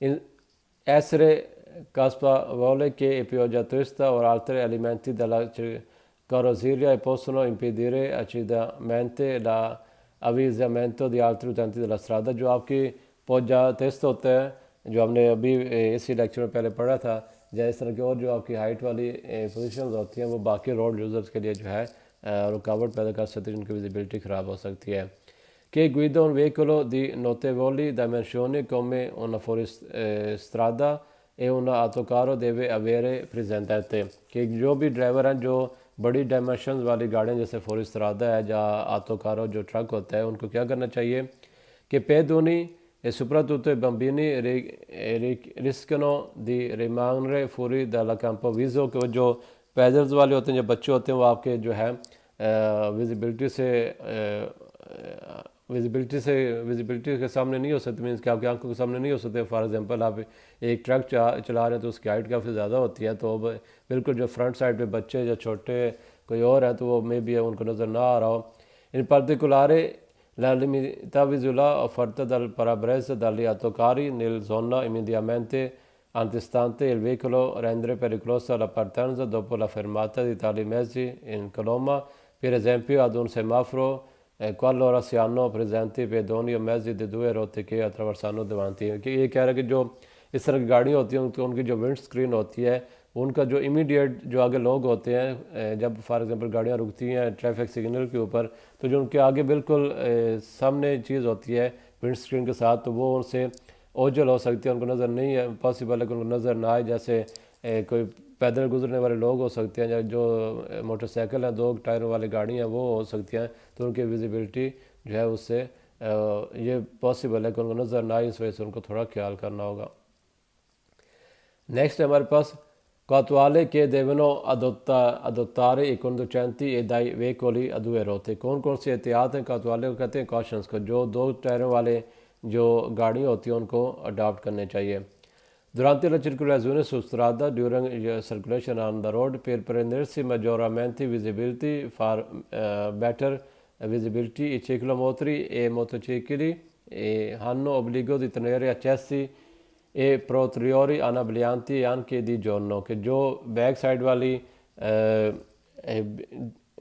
इन essere casuale che pioggiatrista o altre elementi della carrozzeria possono impedire acidamente l'avvisamento di altri utenti della strada। जो आपकी पौजा टेस्ट होता है, जो हमने अभी इसी लेक्चर में पहले पढ़ा था, या इस तरह की और जो आपकी हाइट वाली पोजीशंस होती हैं वो बाकी रोड यूज़र्स के लिए जो है रुकावट पैदा कर सकती है, जिनकी विजिबिलिटी ख़राब हो सकती है। Che guida un veicolo di notevoli dimensioni come una fuoristrada e un autocarro deve avere presente कि जो भी ड्राइवर हैं जो बड़ी डायमेंशन वाली गाड़ियाँ जैसे फोरिस्ट्रादा है या ऑटोकारो जो ट्रक होता है, उनको क्या करना चाहिए कि pedoni e soprattutto i bambini rischiano di rimanere fuori dal campoviso, कि जो पैदल्स वाले होते हैं, जो बच्चे होते हैं, वो आपके जो है विजिबिलिटी के सामने नहीं हो सकते, मीन्स कि आपकी आंखों के सामने नहीं हो सकते। फॉर एग्जांपल आप एक ट्रक चला रहे हैं तो उसकी हाइट काफ़ी ज़्यादा होती है, तो बिल्कुल जो फ्रंट साइड पे बच्चे या छोटे कोई और है तो वो मे भी उनको नज़र ना आ रहा हो। इन particolare la limitata visuale offerta dal parabrezza dagli autocarri nel zona immediatamente antistante il veicolo rende pericolosa la partenza dopo la fermata di tali mezzi in colonna, per esempio ad un semaforo qualora si hanno presenti pedoni o mezzi di due rotte che attraversano davanti। कि ये कह रहा है कि जो इस तरह की गाड़ी होती है तो उनकी जो विंड स्क्रीन होती है, उनका जो इमीडिएट जो आगे लोग होते हैं, जब फॉर एग्जांपल गाड़ियाँ रुकती हैं ट्रैफिक सिग्नल के ऊपर, तो जो उनके आगे बिल्कुल सामने चीज़ होती है विंड स्क्रीन के साथ, तो वो उनसे ओझल हो सकती है, उनको नज़र नहीं है, पॉसिबल है कि उनको नज़र ना आए। जैसे कोई पैदल गुजरने वाले लोग हो सकते हैं, या जो मोटरसाइकिल हैं, 2 टायरों वाली गाड़ी हैं, वो हो सकती हैं, तो उनकी विजिबिलिटी जो है उससे ये पॉसिबल है कि उनको नज़र ना आए, इस वजह से उनको थोड़ा ख्याल करना होगा। नेक्स्ट हमारे पास Quattuale che devono adottare i conducenti e dai veicoli a due rotte। कौन कौन सी एहतियात हैं, कातवाले को कहते हैं कॉशंस को, जो 2 टायरों वाले जो गाड़ी होती हैं उनको अडॉप्ट करने चाहिए। Durante la circolazione su strada, during circulation on the road, per prendersi maggiormente visibility for better visibility, i ciclomotri e motocicli hanno obbligo di tenere accesi e posteriori annabbianti anche di giorno, कि जो back side वाली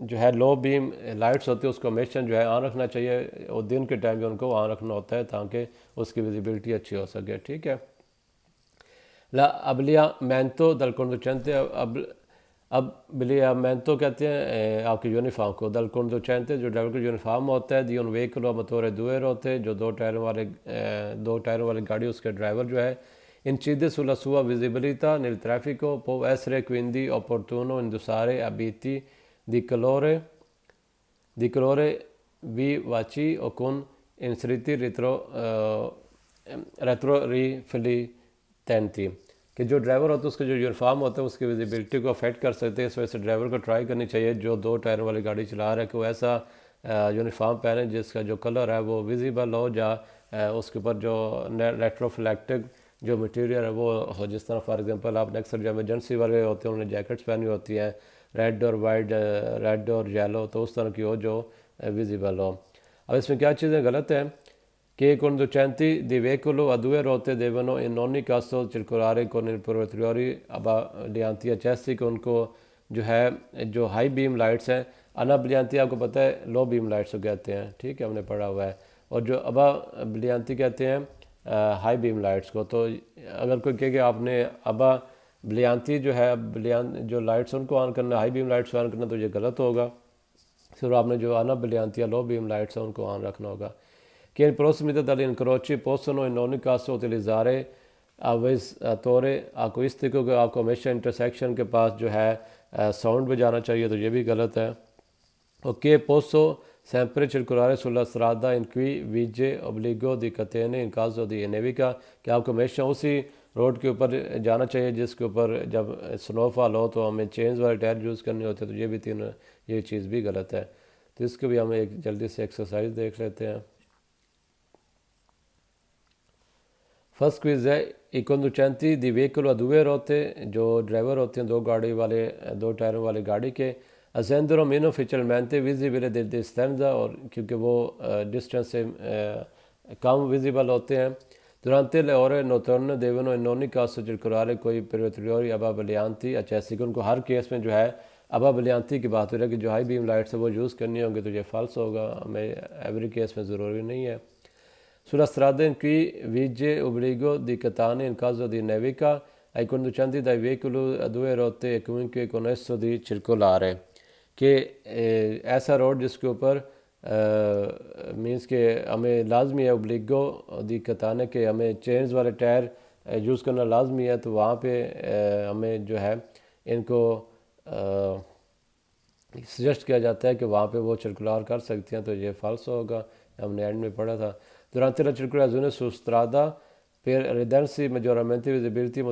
जो है low beam lights होती है उसको हमेशा जो है ऑन रखना चाहिए, और दिन के टाइम भी उनको ऑन रखना होता है ताकि उसकी विजिबिलिटी अच्छी हो सके। ठीक है। L'abbigliamento dal conducente, abbigliamento कहते हैं आपकी यूनिफॉर्म को, dal conducente जो ड्राइवर का यूनिफॉर्म होता है, di un veicolo a motore due rotte जो 2 टायरों वाली गाड़ी, उसके ड्राइवर जो है incide sulla sua visibilità nel traffico, può essere quindi opportuno indossare abiti di colore vivaci o con inseriti retro riflettenti, कि जो ड्राइवर होता है उसका जो यूनिफॉर्म होता है उसकी विजिबिलिटी को अफेक्ट कर सकते हैं। इस वजह से ड्राइवर को ट्राई करनी चाहिए जो 2 टायर वाली गाड़ी चला रहा है कि वो ऐसा यूनिफॉर्म पहने जिसका जो कलर है वो विजिबल हो, या उसके ऊपर जो रेट्रोफ्लेक्टिव जो मटेरियल है वो हो। जिस तरह फॉर एग्जांपल आपने अक्सर जो एमरजेंसी वाले होते हैं उन्होंने जैकेट्स पहनी होती हैं रेड और वाइट, रेड और येलो, तो उस तरह की हो जो विजिबल हो। अब इसमें क्या चीज़ें गलत हैं che i conducenti di veicolo a 2 rotte devono in ogni caso circolare con il posteriori abbaglianti accessi, कि उनको जो है जो हाई बीम लाइट्स हैं, अनाब्लियांती आपको पता है लो बीम लाइट्स को कहते हैं, ठीक है, हमने पढ़ा हुआ है, और जो अबाब्लियांती कहते हैं हाई बीम लाइट्स को। तो अगर कोई कहे कि आपने अबाब्लियांती जो है जो लाइट्स उनको ऑन करना, हाई बीम लाइट्स ऑन करना, तो ये गलत होगा। सिर्फ आपने जो अनाब्लियांती या लो बीम लाइट्स हैं उनको ऑन रखना होगा। Che in prossimità dagli incroci possono in ogni caso utilizzare अब इस तौर आपको इस तरीके को आपको हमेशा इंटरसेक्शन के पास जो है साउंड बजाना चाहिए, तो ये भी गलत है। o che posso sempre circolare sulla strada in cui vige obbligo di catene in caso di nevica, कि आपको हमेशा उसी रोड के ऊपर जाना चाहिए जिसके ऊपर जब स्नोफॉल हो तो हमें चेंज वाले टायर यूज़ करने होते हैं, तो ये भी तीन ये चीज़ भी गलत है। तो इसको भी हम एक जल्दी से एक्सरसाइज देख लेते हैं। फर्स्ट क्विज़ है, i conducenti di veicolo a due rote, जो ड्राइवर होते हैं दो गाड़ी वाले दो टायरों वाली गाड़ी के, असेंदरो meno ufficialmente visibile di distanza, और क्योंकि वो डिस्टेंस से कम विजिबल होते हैं। durante le ore notturne devono in ogni caso circolare coi pedestriani abbaglianti। अच्छा ऐसे कि उनको हर केस में जो है अबाबलियांती की बात हो रही है कि जो हाई बीम लाइट्स है वो यूज़ करनी होंगी, तो ये फ़ाल्स होगा, हमें एवरी केस में ज़रूरी नहीं है। Sulla strada in cui vige obbligo di catane in caso di nevica ai conducenti dai veicoli a due rotte e comunque con esso di circolare, कि ऐसा रोड जिसके ऊपर मीन्स के हमें लाजमी है ओब्लिगो दी कताने के हमें चेंज वाले टायर यूज़ करना लाजमी है, तो वहाँ पे हमें जो है इनको सजेस्ट किया जाता है कि वहाँ पे वो circolare कर सकती हैं, तो ये फ़ाल्स होगा, हमने एंड में पढ़ा था। Durante la circolazione su strada, per rendersi maggiormente visibility,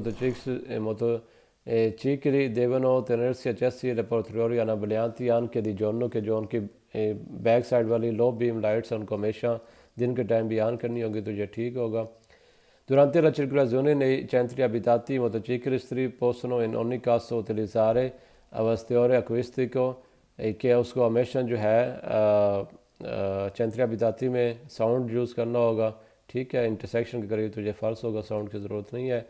motocicli devono tenersi accesi le portiere anabolianti anche di giorno, che जो उनकी बैक साइड वाली लो बीम लाइट्स हैं उनको हमेशा दिन के टाइम भी ऑन करनी होगी, तो ये ठीक होगा। Durante la circolazione nei centri abitati, i motociclisti possono in ogni caso utilizzare a vestiore acustico, कि उसको हमेशा जो है चंद्रिया बिताती में साउंड यूज़ करना होगा, ठीक है। इंटरसेक्शन के करीब तो ये फ़र्ज होगा, साउंड की ज़रूरत नहीं है।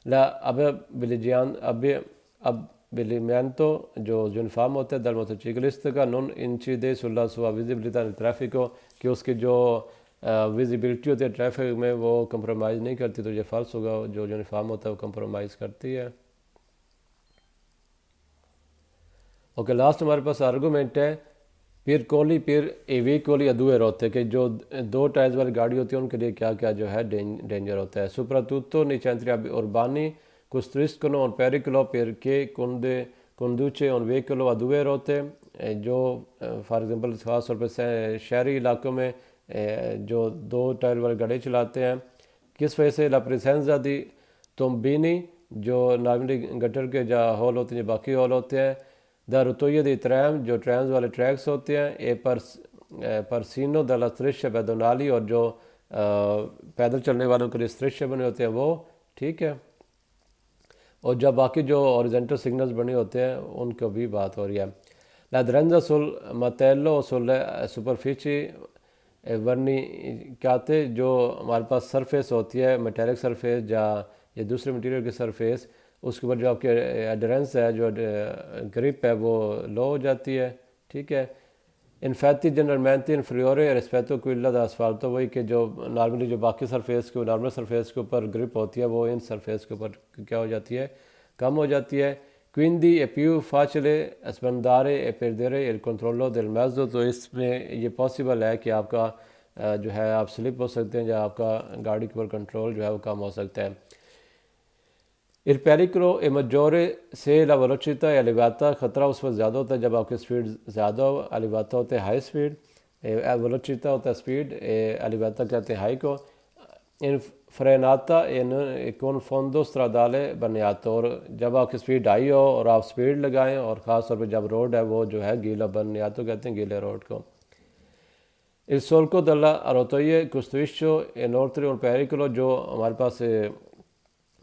ला अब बिलिजियान अब बिलिमियांतो जो यूनिफॉर्म होता है दल मोटोचिकलिस्ट का नॉन इंचिदे सुल्ला सुआ विजिबिलिटी ट्रैफिक को, कि उसकी जो विजिबिलिटी होती है ट्रैफिक में वो कंप्रोमाइज़ नहीं करती, तो ये फ़र्ज होगा, जो यूनिफॉर्म होता है वो कंप्रोमाइज़ करती है। ओके, लास्ट हमारे पास आर्गूमेंट है फिर ए व्हीकल या दुए होते हैं, कि जो दो टायर्स वाली गाड़ी होती है उनके लिए क्या क्या जो है डेंजर होता है। soprattutto nei centri urbani costruiscono un pericolo perché conduce un veicolo a due rote, जो फॉर एग्जांपल ख़ास तौर पर शहरी इलाकों में जो दो टायर वाली गाड़ी चलाते हैं, किस वजह से ला presenza di tombini, जो नॉर्मली गटर के जो हॉल होते हैं, जो बाकी हॉल होते हैं, द रतोये दी ट्रैम, जो ट्रैम्स वाले ट्रैक्स होते हैं, ए परसीनो दला स्त्रिश्य पैदोनाली, और जो पैदल चलने वालों के लिए स्त्रिश्य बने होते हैं वो, ठीक है। और जब बाकी जो ओरिजेंटल सिग्नल्स बने होते हैं उनको भी बात हो रही है। La Drenza sul Matello sulle superfici वर्निकाते, जो हमारे पास सरफेस होती है मेटेलिक सरफेस या दूसरे मटेरियल की सरफेस, उसके ऊपर जो आपके एडरेंस है, जो ग्रिप है, वो लो हो जाती है, ठीक है। इन्फैक्टी जनरलमेंट इन्फीरियोरे रिस्पेक्टो क्विल्ला द asfalto, वही कि जो नॉर्मली जो बाकी सरफेस के नॉर्मल सरफेस के ऊपर ग्रिप होती है वो इन सरफेस के ऊपर क्या हो जाती है, कम हो जाती है। quindi è più facile sbandare e perdere il controllo del mezzo, तो इसमें ये पॉसिबल है कि आपका जो है आप स्लिप हो सकते हैं या आपका गाड़ी के ऊपर कंट्रोल जो है वो कम हो सकता है। Il pericolo è maggiore se la velocità è elevata, खतरा उस वक्त ज़्यादा होता है जब आपकी स्पीड ज़्यादा हो, एलिवेटा होता है हाई स्पीड, वेलोचिटा होता है स्पीड, एलिवेटा कहते हैं हाई को। इन फ्रेनाता इन कौन फोंदो स्ट्राडाले बनियातो, और जब आपकी स्पीड हाई हो और आप स्पीड लगाएं, और ख़ास तौर पर जब रोड है वो जो है गीला बनियातो कहते हैं गीले रोड को। Il solco della rotoie costruisce inoltre un pericolo, जो हमारे पास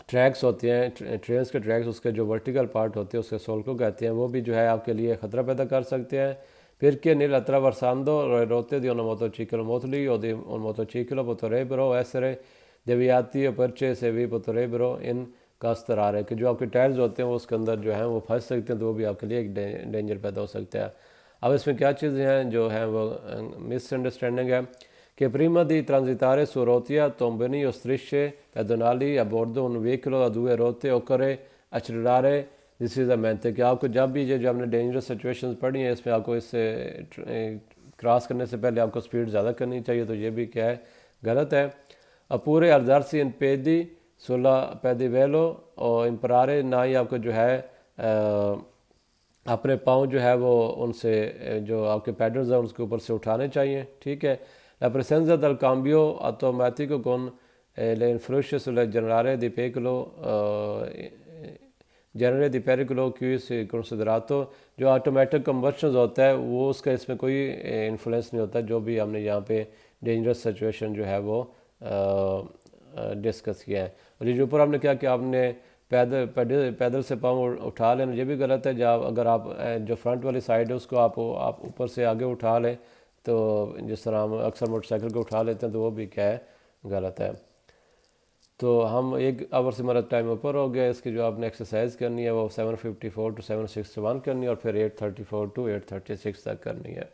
ट्रैक्स होते हैं ट्रेन्स के ट्रैक्स, उसके जो वर्टिकल पार्ट होते हैं उसके सोल को कहते हैं, वो भी जो है आपके लिए ख़तरा पैदा कर सकते हैं। फिर che nell'attraversando le rotte di una motociclo motuli o di un motociclo potrebbero essere deviati o perché se vi potrebbero incastrare, कि जो आपके टायर्स होते हैं वो उसके अंदर जो है वो फंस सकते हैं, तो वो भी आपके लिए एक डेंजर पैदा हो सकता है। अब इसमें क्या चीज़ें हैं जो हैं वो मिसअंडरस्टैंडिंग है, che prima di transitare su Rotia, Tombini o strisce pedonali a bordo un veicolo a due rotte occorre accelerare decisamente, कि आपको जब भी ये जो हमने डेंजरस सिचुएशंस पढ़ी हैं इसमें आपको इससे क्रॉस करने से पहले आपको स्पीड ज़्यादा करनी चाहिए, तो ये भी क्या है गलत है। Oppure alzarsi in piedi सुला पेदिवेलो और इम्परारे, ना ही आपको जो है अपने पाँव जो है वो उनसे जो आपके पैडल्स हैं उसके ऊपर से उठाने चाहिए, ठीक है। La presenza del cambio automatico con le influisce sulle genere di pericolo qui si considerato, जो ऑटोमेटिक कम्बस्शन होता है वो उसका इसमें कोई इन्फ्लुएंस नहीं होता, जो भी हमने यहाँ पे डेंजरस सिचुएशन जो है वो डिस्कस किया है। और ये जो ऊपर आपने क्या कि आपने पैदल पैदल पैदल से पाँव उठा लेना, ये भी गलत है। जब अगर आप जो फ्रंट वाली साइड है उसको आप ऊपर से आगे उठा लें, तो जिस तरह हम अक्सर मोटरसाइकिल को उठा लेते हैं, तो वो भी क्या है, गलत है। तो हम 1 आवर से हमारा टाइम ऊपर हो गया। इसकी जो आपने एक्सरसाइज करनी है वो 754 to 761 करनी है और फिर 834 to 836 तक करनी है।